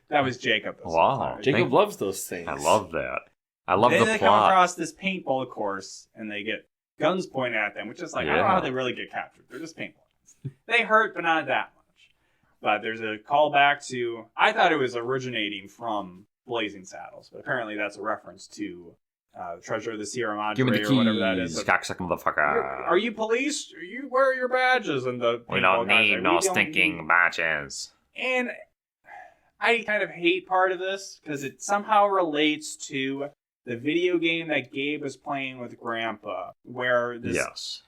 That was Jacob. Wow. Jacob loves those things. I love that. I love the plot. Then they come across this paintball course, and they get guns pointed at them, which is like, I don't know how they really get captured. They're just paintball guns. They hurt, but not that much. But there's a callback to, I thought it was originating from Blazing Saddles, but apparently that's a reference to Treasure of the Sierra Madre. Give me the keys, or whatever that is. cocksucker motherfucker. Are you police? Where are your badges? And the we don't need no stinking badges. And I kind of hate part of this because it somehow relates to the video game that Gabe was playing with Grandpa, where this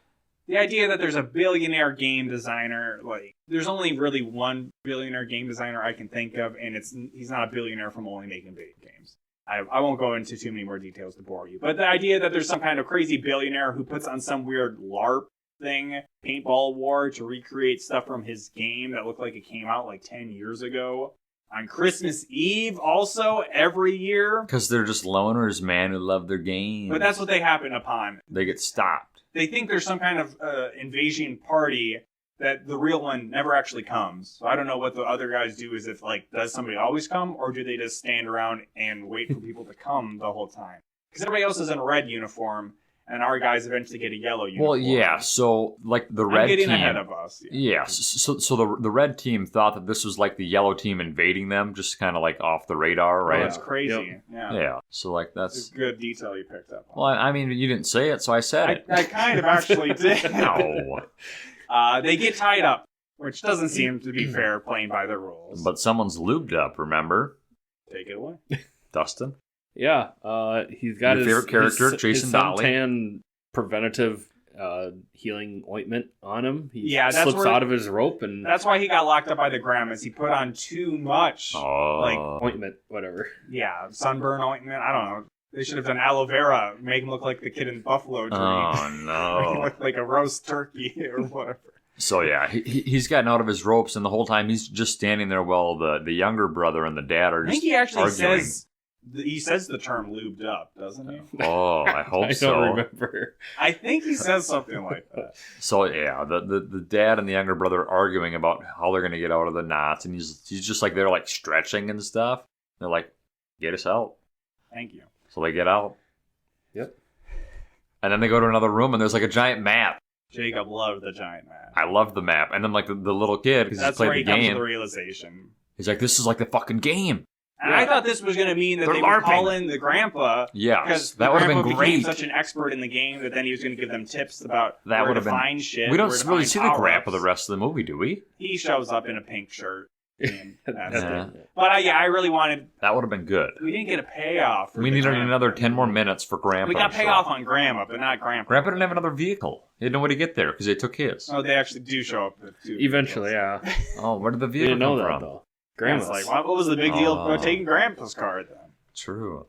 the idea that there's a billionaire game designer, like, there's only really one billionaire game designer I can think of, and he's not a billionaire from only making video games. I won't go into too many more details to bore you, but the idea that there's some kind of crazy billionaire who puts on some weird LARP thing, paintball war, to recreate stuff from his game that looked like it came out like 10 years ago. On Christmas Eve, also, every year. Because they're just loners, man, who love their game. But that's what they happen upon. They get stopped. They think there's some kind of invasion party that the real one never actually comes. So I don't know what the other guys do. Is if, like, does somebody always come? Or do they just stand around and wait for people to come the whole time? Because everybody else is in a red uniform, and our guys eventually get a yellow uniform. Well, yeah, so, like, the red team... I'm getting ahead of us. Yeah, so the red team thought that this was, like, the yellow team invading them, just kind of, like, off the radar, right? Oh, that's crazy. Yep. Yeah, so, like, that's... a good detail you picked up on. Well, I mean, you didn't say it, so I said it. I kind of actually did. No. They get tied up, which doesn't seem to be fair, playing by the rules. But someone's lubed up, remember? Take it away. Dustin? Yeah, he's got your favorite character, Jason Dolly. Suntan preventative healing ointment on him. He that's slips out of his rope, and that's why he got locked up by the grandmas. He put on too much ointment, whatever. Yeah, sunburn ointment. I don't know. They should have done aloe vera, make him look like the kid in Buffalo Dream. Oh no, look like a roast turkey or whatever. So yeah, he's gotten out of his ropes, and the whole time he's just standing there while the younger brother and the dad are just I think he actually arguing. says the term lubed up, doesn't he? Oh, I hope so. I don't remember. I think he says something like that. So yeah, the dad and the younger brother are arguing about how they're going to get out of the knots, and he's just like, they're like stretching and stuff. They're like, get us out. Thank you. So they get out. Yep. And then they go to another room, and there's like a giant map. Jacob loved the giant map. I love the map. And then like the little kid, because he's played the game. That's where he comes to the realization. He's like, this is like the fucking game. And I thought this was going to mean that they would call in the grandpa. Yeah, because that would have been great. Became such an expert in the game that then he was going to give them tips about where to find shit. We don't really see the grandpa the rest of the movie, do we? He shows up in a pink shirt. And that's it. But I really wanted... That would have been good. We didn't get a payoff. We needed another 10 more minutes for Grandpa. We got payoff on Grandma, but not Grandpa. Grandpa didn't have another vehicle. He didn't know where to get there because they took his. Oh, they actually do show up with 2 eventually, vehicles. yeah. Oh, where did the vehicle come from? Though. Grandma's like, what was the big deal about taking Grandpa's car then? True.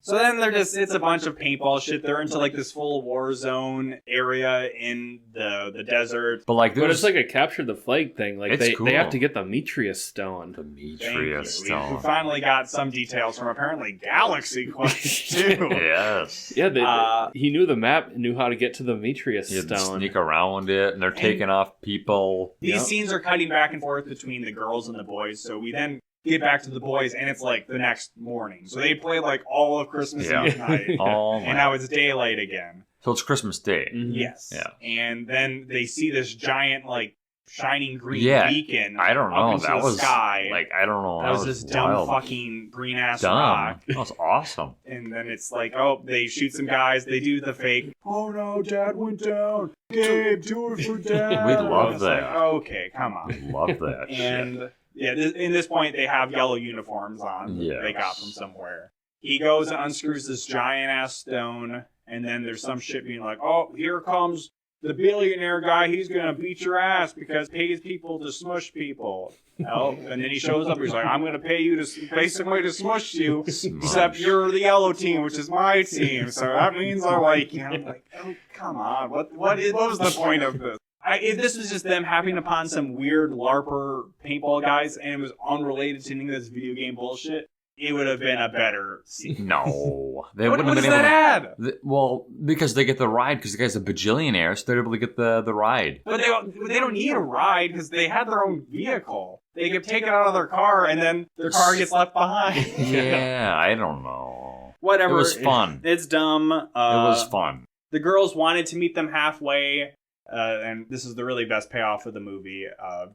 So then it's a bunch of paintball shit. They're into like this full war zone area in the desert. But it's like a capture the flag thing. Like they have to get the Metreus stone. The Metreus stone. We finally got some details from apparently Galaxy Quest too. Yes. Yeah, he knew the map, knew how to get to the Metreus stone. Sneak around it, and they're taking off people. These scenes are cutting back and forth between the girls and the boys. So we then get back to the boys, and it's like the next morning. So they play like all of Christmas Eve night, and now it's daylight again. So it's Christmas Day. Mm-hmm. Yes. Yeah. And then they see this giant like shining green beacon. I don't know. That was sky. Like I don't know. That was this dumb fucking green ass rock. That was awesome. And then it's like, oh, they shoot some guys. They do the fake. Oh no, Dad went down. Gabe, do it for Dad. We love that. Like, okay, come on. We love that. And shit. Yeah, in this point, they have yellow uniforms on. Yes. They got from somewhere. He goes and unscrews this giant-ass stone, and then there's some shit being like, oh, here comes the billionaire guy. He's going to beat your ass because he pays people to smush people. Oh, and then he shows up. He's like, I'm going to pay you to pay somebody to smush you, except you're the yellow team, which is my team. So that means I like you. I'm like, oh, come on. What was the point of this? If this was just them happening upon some weird LARPer paintball guys and it was unrelated to any of this video game bullshit, it would have been a better scene. No. They what does that add? Well, because they get the ride, because the guy's a bajillionaire, so they're able to get the ride. But they don't need a ride because they had their own vehicle. They get taken out of their car and then their car gets left behind. Yeah, I don't know. Whatever. It was fun. It's dumb. It was fun. The girls wanted to meet them halfway. And this is the really best payoff of the movie,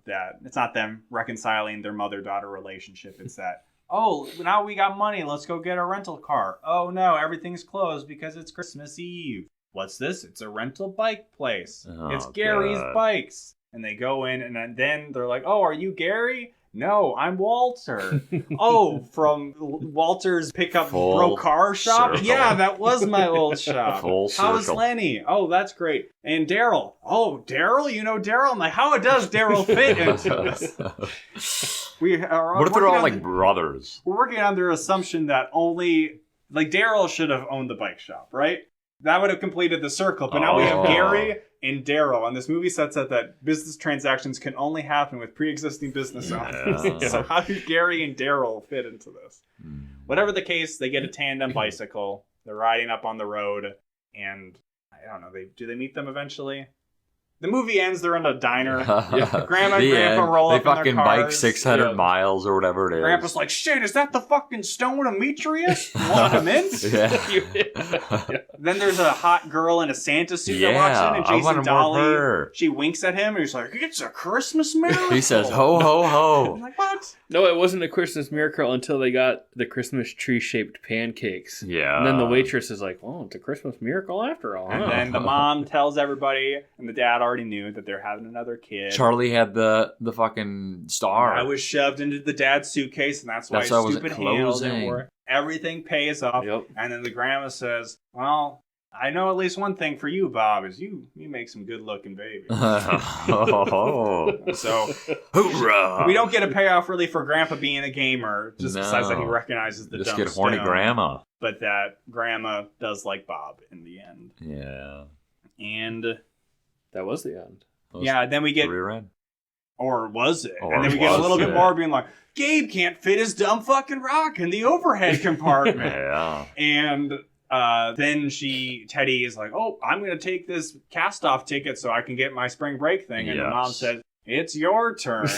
that it's not them reconciling their mother-daughter relationship. It's that, oh, now we got money. Let's go get a rental car. Oh, no, everything's closed because it's Christmas Eve. What's this? It's a rental bike place. Oh, it's Gary's Bikes. And they go in, and then they're like, oh, are you Gary? No, I'm Walter. Oh, from Walter's pickup bro car shop? Circle. Yeah, that was my old shop. Full circle. How's Lenny? Oh, that's great. And Daryl. Oh, Daryl? You know Daryl? I'm like, how does Daryl fit into this? What if they're all like brothers? We're working on their assumption that only, like, Daryl should have owned the bike shop, right? That would have completed the circle. But now we have Gary and Daryl, and this movie sets up that business transactions can only happen with pre-existing business owners. Yeah. So how do Gary and Daryl fit into this? Whatever the case, they get a tandem bicycle. They're riding up on the road, and I don't know. Do they meet them eventually? The movie ends. They're in a diner. Grandma and Grandpa roll up in their cars. They fucking bike 600 miles or whatever it is. Grandpa's like, shit, is that the fucking stone of Metreus? You want him in? Yeah. Then there's a hot girl in a Santa suit that walks in, and Jason Dolly, she winks at him, and he's like, it's a Christmas miracle. He says, ho, ho, ho. I'm like, what? No, it wasn't a Christmas miracle until they got the Christmas tree-shaped pancakes. Yeah. And then the waitress is like, oh, it's a Christmas miracle after all. And then the mom tells everybody, and the dad already knew that they're having another kid. Charlie had the fucking star. I was shoved into the dad's suitcase, and that's why stupid handles didn't work. Everything pays off. Yep. And then the grandma says, well, I know at least one thing for you, Bob, is you make some good-looking babies. So, hoorah! We don't get a payoff really for Grandpa being a gamer, besides that he recognizes the dumb Just get horny stone, grandma. But that Grandma does like Bob in the end. Yeah. And that was the end. Then we get... Rear end. Or was it? Or and then we get a little bit more being like, Gabe can't fit his dumb fucking rock in the overhead compartment. Yeah. And... then Teddy is like, oh, I'm going to take this cast-off ticket so I can get my spring break thing. And the mom said, it's your turn.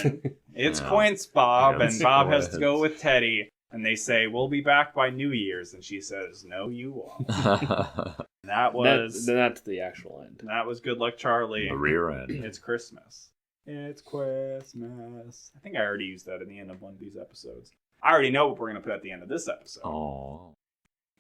It's Quince, Bob. And Bob has to go with Teddy. And they say, we'll be back by New Year's. And she says, no, you won't. That's the actual end. That was Good Luck, Charlie. The rear end. It's Christmas. It's Christmas. I think I already used that at the end of one of these episodes. I already know what we're going to put at the end of this episode. Oh.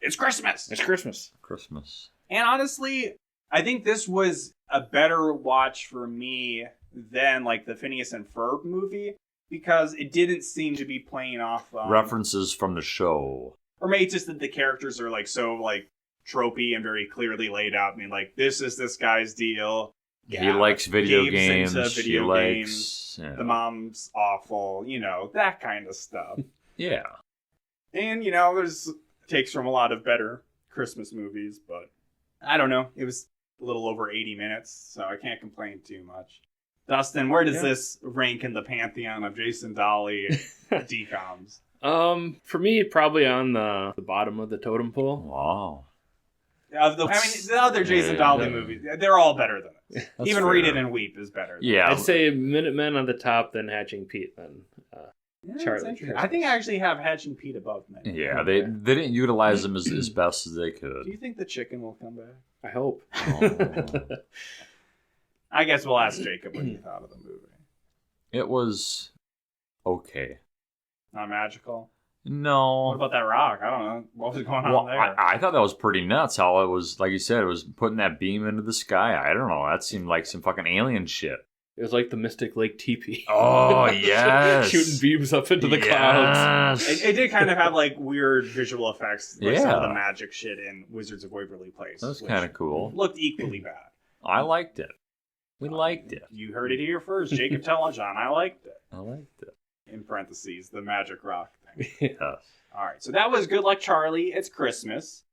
It's Christmas. It's Christmas. Christmas. And honestly, I think this was a better watch for me than like the Phineas and Ferb movie because it didn't seem to be playing off references from the show. Or maybe just that the characters are like so like tropey and very clearly laid out. I mean, like this is this guy's deal. Yeah, he likes video games. Video games. Yeah. The mom's awful. You know, that kind of stuff. Yeah. And you know, there's takes from a lot of better Christmas movies, but I don't know. It was a little over 80 minutes, so I can't complain too much. Dustin, where does this rank in the pantheon of Jason Dolly DCOMs? For me, probably on the bottom of the totem pole. Wow. The other Jason Dolly movies, they're all better than this. Even fair. Read It and Weep is better. Yeah. I'd say Minutemen on the top, then Hatching Pete, then Charlie. I think I actually have Hatching Pete above me. Yeah, they didn't utilize them as best as they could. Do you think the chicken will come back? I hope. Oh. I guess we'll ask Jacob what he thought of the movie. It was okay. Not magical? No. What about that rock? I don't know. What was going on Well, there? I thought that was pretty nuts how it was, like you said, it was putting that beam into the sky. I don't know. That seemed like some fucking alien shit. It was like the Mystic Lake teepee. Oh, yes. Shooting beams up into the clouds. It did kind of have like weird visual effects, like some of Yeah. the magic shit in Wizards of Waverly Place. That was which kind of cool. Looked equally bad. I liked it. We liked it. You heard it here first. Jacob Telejohn. I liked it. I liked it. In parentheses, the magic rock thing. Yes. All right, so that was Good Luck Charlie. It's Christmas.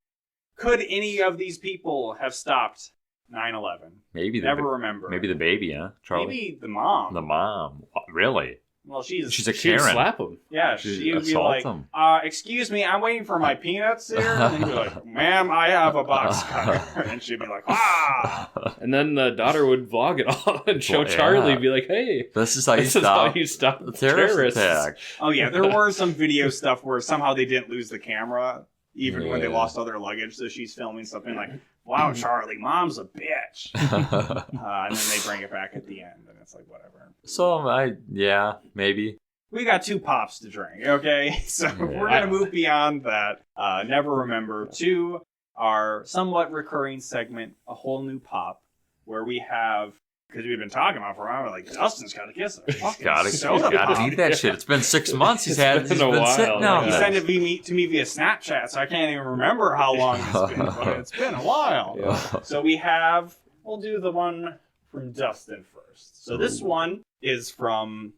Could any of these people have stopped 9/11? Maybe Never remember. Maybe the baby, huh? Charlie. Maybe the mom. The mom. What, really? Well, she's a She'd Karen. slap him. Yeah, She'd she would be assault like, them. excuse me, I'm waiting for my peanuts here. And he'd be like, ma'am, I have a box cutter. And she'd be like, ah! And then the daughter would vlog it all and show Well, yeah. Charlie and be like, hey, This is how you this is stop how you stop the terrorist attack. Oh, yeah, there were some video stuff where somehow they didn't lose the camera, even when they Yeah. lost other luggage. So she's filming something like, wow, Charlie, mom's a bitch. And then they bring it back at the end, and it's like, whatever. So, yeah, maybe. We got 2 pops to drink, okay? So we're going to move beyond that. Never remember to our somewhat recurring segment, A Whole New Pop, where we have, because we've been talking about for a while, we're like, Dustin's got to get some fucking soda Gotta pop. eat that shit. It's been 6 months he's It's been a while, sitting yeah. out He there. sent it to me via Snapchat, so I can't even remember how long it's been, but it's been a while. Yeah. So we'll do the one from Dustin first. So this one is from,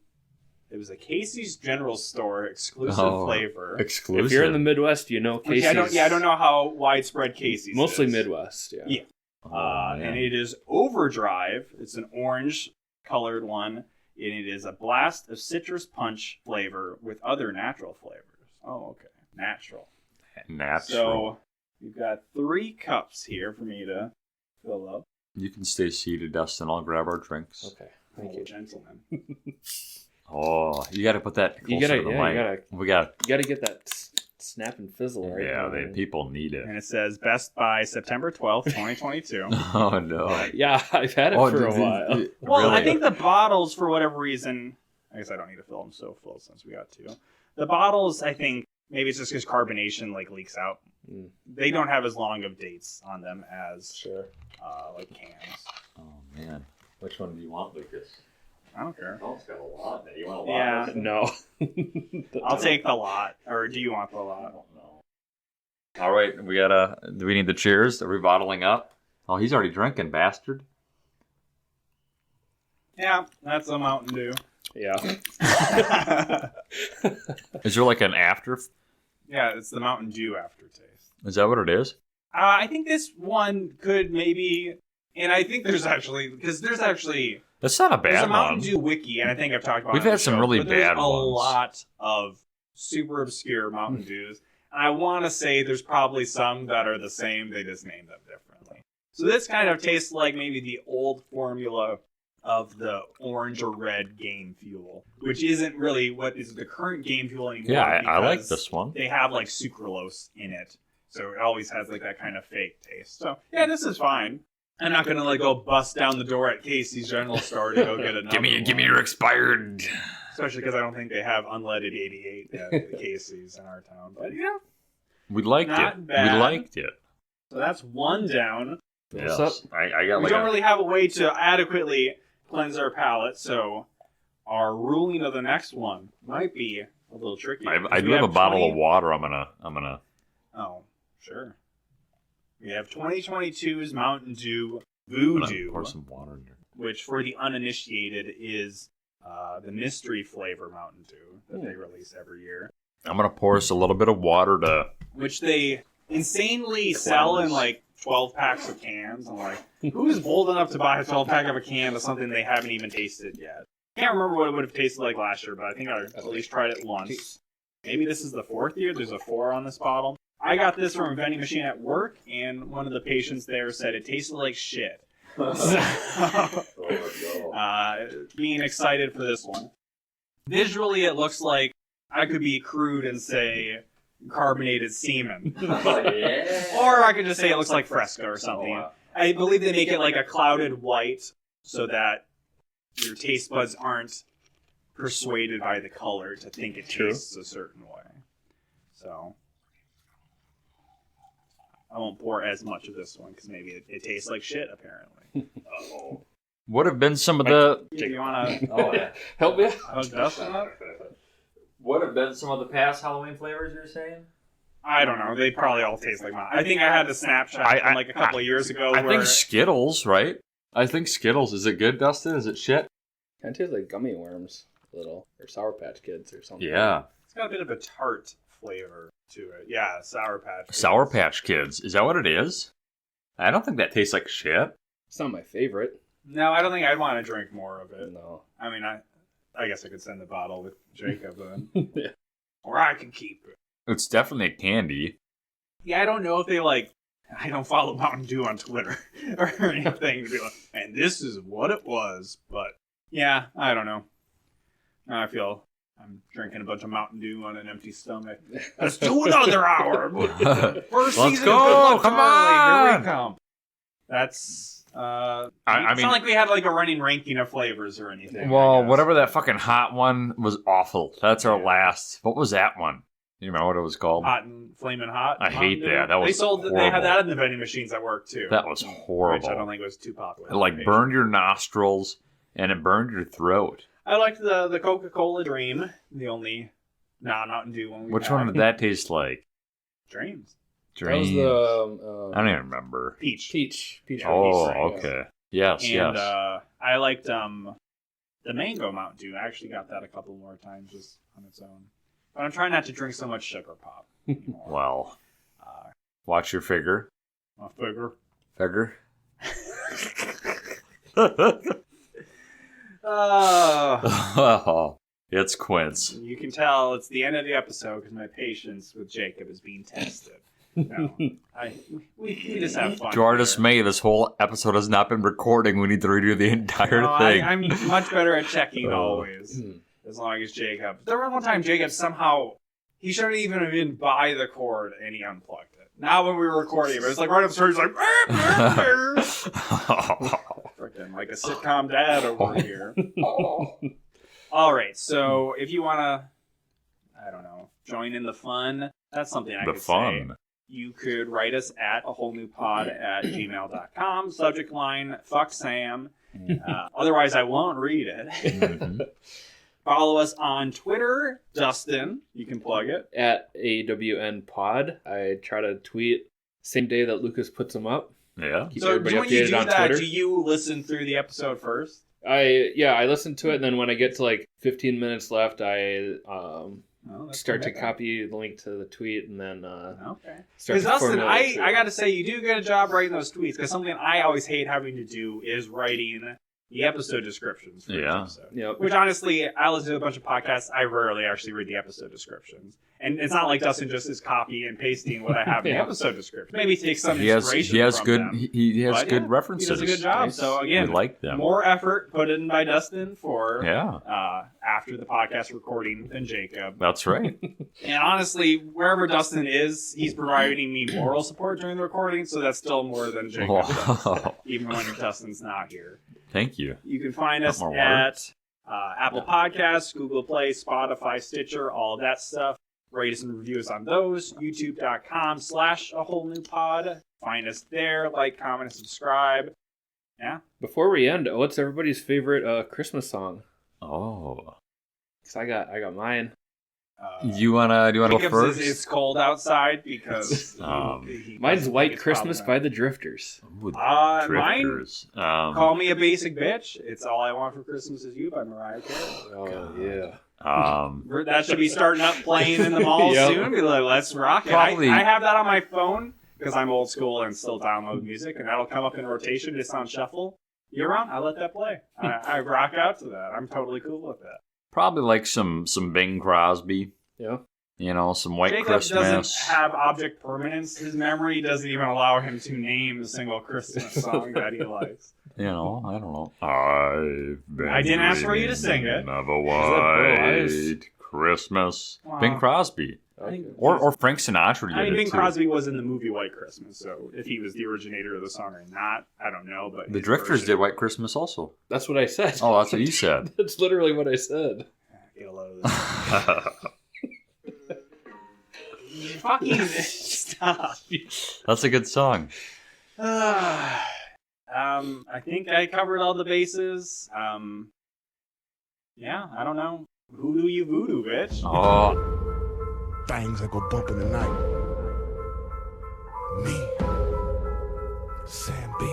it was a Casey's General Store exclusive flavor. Exclusive. if you're in the Midwest, you know Which Casey's. I don't know how widespread Casey's Mostly is. Midwest, yeah. Yeah. Man. And it is Overdrive. It's an orange colored one. And it is a blast of citrus punch flavor with other natural flavors. Oh, okay. Natural. So we've got 3 cups here for me to fill up. You can stay seated, Dustin. I'll grab our drinks. Okay, thank you. Gentlemen. Oh, you got to put that closer You gotta, to the yeah, mic. you gotta, We got. you gotta get that snap and fizzle right. Yeah, there. people need it. And it says Best by September 12th, 2022. Oh no. Yeah, I've had it for a while. Well, really? I think the bottles, for whatever reason, I guess I don't need to fill them so full since we got 2. The bottles, I think, maybe it's just because carbonation like leaks out. They don't have as long of dates on them as like cans. Oh man, which one do you want, Lucas? I don't care. Oh, it's got a lot. You want a lot? Yeah. No. I'll take the lot. Or do you want the lot? All right, do we need the cheers? Are we bottling up? Oh, he's already drinking, bastard. Yeah, that's a Mountain Dew. Yeah. Is there like an after? Yeah, it's the Mountain Dew aftertaste. Is that what it is? I think this one could maybe, and I think there's actually, because there's actually, That's not a there's a bad Mountain one. Dew wiki, and I think I've talked about We've it on had the some show, really but there's bad a ones. lot of super obscure Mountain Dews. And I want to say there's probably some that are the same, they just named them differently. So this kind of tastes like maybe the old formula of the orange or red Game Fuel, which isn't really what is the current Game Fuel anymore. Yeah, I like because this one. They have like sucralose in it, so it always has like that kind of fake taste. So yeah, this is fine. I'm not gonna like go bust down the door at Casey's General Store to go get another. Give me your expired. Especially because I don't think they have unleaded 88 at Casey's in our town. But yeah, we liked it. Bad. We liked it. So that's one down. Yes. I got we don't really have a way to adequately cleanse our palate, so our ruling of the next one might be a little tricky. I do have a bottle of water. I'm gonna. Oh, sure. We have 2022's Mountain Dew Voodoo, pour some water in here. which for the uninitiated is the mystery flavor Mountain Dew that they release every year. I'm gonna pour us a little bit of water to. Which they insanely sell in like 12 packs of cans. I'm like, who's bold enough to buy a 12 pack of a can of something they haven't even tasted yet? Can't remember what it would have tasted like last year, but I think I at least tried it once. Maybe this is the 4th year. There's a 4 on this bottle. I got this from a vending machine at work, and one of the patients there said it tasted like shit. Being excited for this one. Visually, it looks like I could be crude and say carbonated semen. Or I could just say it looks like Fresca or something. Oh, wow. I believe they make it like a clouded white so that your taste buds aren't persuaded by the color to think it tastes a certain way. So I won't pour as much of this one because maybe it tastes like shit, apparently. Uh-oh. What have been some of the... Do you want to help me? Dustin up? What have been some of the past Halloween flavors you're saying? I don't know. They probably all taste like mine. I think I had a snapshot from like a couple of years ago. I think Skittles, right? I think Skittles. Is it good, Dustin? Is it shit? Kind of tastes like gummy worms, little, or Sour Patch Kids or something. Yeah. It's got a bit of a tart flavor to it. Yeah, Sour Patch Kids. Sour Patch Kids. Is that what it is? I don't think that tastes like shit. It's not my favorite. No, I don't think I'd want to drink more of it. No. I mean, I guess I could send the bottle with Jacob then. Yeah. Or I can keep it. It's definitely a candy. Yeah, I don't know if they I don't follow Mountain Dew on Twitter or anything to be like, and this is what it was. But yeah, I don't know. I feel I'm drinking a bunch of Mountain Dew on an empty stomach. Let's do another hour. First Let's season go. Of Come Charlie. Here on. we come. That's I it's mean, not like we had like a running ranking of flavors or anything. Well, whatever that fucking hot one was awful. That's our last. What was that one? You remember what it was called? Hot and Flamin' Hot. I hate that. That was horrible. They had that in the vending machines at work too. That was horrible. Which I don't think was too popular. It like burned your nostrils and it burned your throat. I liked the Coca-Cola Dream, the only non-Mountain Dew one. Which one did that taste like? Dreams. Dreams. That was I don't even remember. Peach. Oh, okay. Yes, and, yes. I liked the Mango Mountain Dew. I actually got that a couple more times just on its own. But I'm trying not to drink so much sugar pop anymore. Well, watch your figure. My figure. Figure. It's Quince. You can tell it's the end of the episode because my patience with Jacob is being tested. No, we just have fun. Jordas May, this whole episode has not been recording. We need to redo the entire thing. I'm much better at checking always. As long as Jacob. There was one time Jacob somehow, he shouldn't even have been by the cord and he unplugged it. Now when we were recording it, was like right up the start, he's like, freaking like a sitcom dad over here. All right, so if you want to, I don't know, join in the fun, that's something I could say. You could write us at awholenewpod@gmail.com. Subject line, fuck Sam. Otherwise, I won't read it. Mm-hmm. Follow us on Twitter, Dustin. You can plug it. At AWNPod. I try to tweet same day that Lucas puts them up. Yeah. Keep so everybody when you do on that, Twitter. do you listen through the episode first? I listen to it, and then when I get to like 15 minutes left, I start to copy the link to the tweet, and then Because Dustin, I got to say, you do a good job writing those tweets. Because something I always hate having to do is writing the episode descriptions for each episode. Yep. Which honestly, I listen to a bunch of podcasts. I rarely actually read the episode descriptions. And it's not like Dustin just is copying and pasting what I have in the episode description. Maybe take some inspiration from them. He has good references. He does a good job. So again, we like them. More effort put in by Dustin for Yeah. After the podcast recording than Jacob. That's right. And honestly, wherever Dustin is, he's providing me moral support during the recording, so that's still more than Jacob does, even when Dustin's not here. Thank you. You can find us at Apple Podcasts, Google Play, Spotify, Stitcher, all that stuff. Rate us and review us on those. YouTube.com/awholenewpod. Find us there. Like, comment, and subscribe. Yeah. Before we end, what's everybody's favorite Christmas song? Oh. Cause I got mine. Do you wanna go first? It's cold outside because mine's White Christmas by the Drifters. Ooh, Drifters. Mine, Call Me a Basic Bitch. It's All I Want for Christmas Is You by Mariah Carey. Oh yeah. That should be starting up playing in the mall soon. Be like, let's rock it. I have that on my phone because I'm old school and still download music, and that'll come up in rotation just on shuffle. Year round, I let that play. I rock out to that. I'm totally cool with that. Probably like some Bing Crosby. Yeah. You know, some White Jacob Christmas. Doesn't have object permanence. His memory doesn't even allow him to name a single Christmas song that he likes. You know, I don't know. I didn't ask for you to sing it. Of a white Christmas. Wow. Bing Crosby. Or Frank Sinatra did it Bing too. Crosby was in the movie White Christmas, so if he was the originator of the song or not, I don't know. But the Drifters did White Christmas also. That's what I said. Oh, that's what you said. That's literally what I said. Get a load of this. Fucking stop. That's a good song. I think I covered all the bases. Yeah, I don't know. Voodoo you voodoo, bitch. Oh. Things that go bump in the night. Me. Sam B.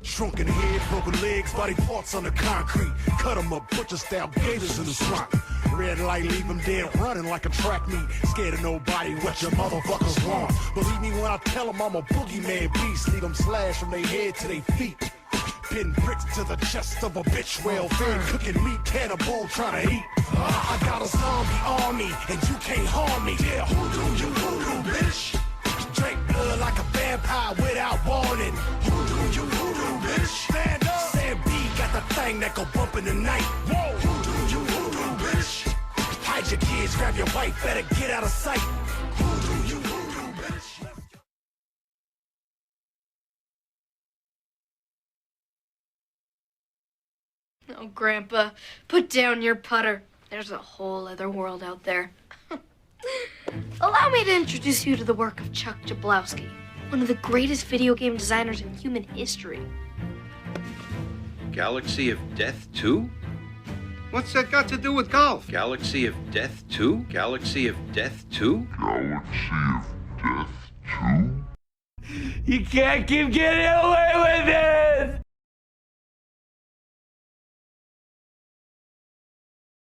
Shrunken head, broken legs, body parts on the concrete. Cut them up, butcher style gators in the swamp. Red light, leave them dead, running like a track meet. Scared of nobody, what your motherfuckers want. Believe me when I tell them I'm a boogeyman beast. Leave them slash from their head to their feet. Pin bricks to the chest of a bitch, well fed, cooking meat, cannibal trying to eat. I got a zombie army, and you can't harm me. Yeah, hoodoo, you voodoo, bitch. Drink blood like a vampire without warning. Hoodoo, you voodoo, bitch. Stand up. Sam B got the thing that go bump in the night. Whoa, hoodoo, you voodoo, bitch. Hide your kids, grab your wife, better get out of sight. Hoodoo, you voodoo, bitch. Oh, Grandpa, put down your putter. There's a whole other world out there. Allow me to introduce you to the work of Chuck Jablowski, one of the greatest video game designers in human history. Galaxy of Death 2? What's that got to do with golf? Galaxy of Death 2? Galaxy of Death 2? Galaxy of Death 2? You can't keep getting away with it!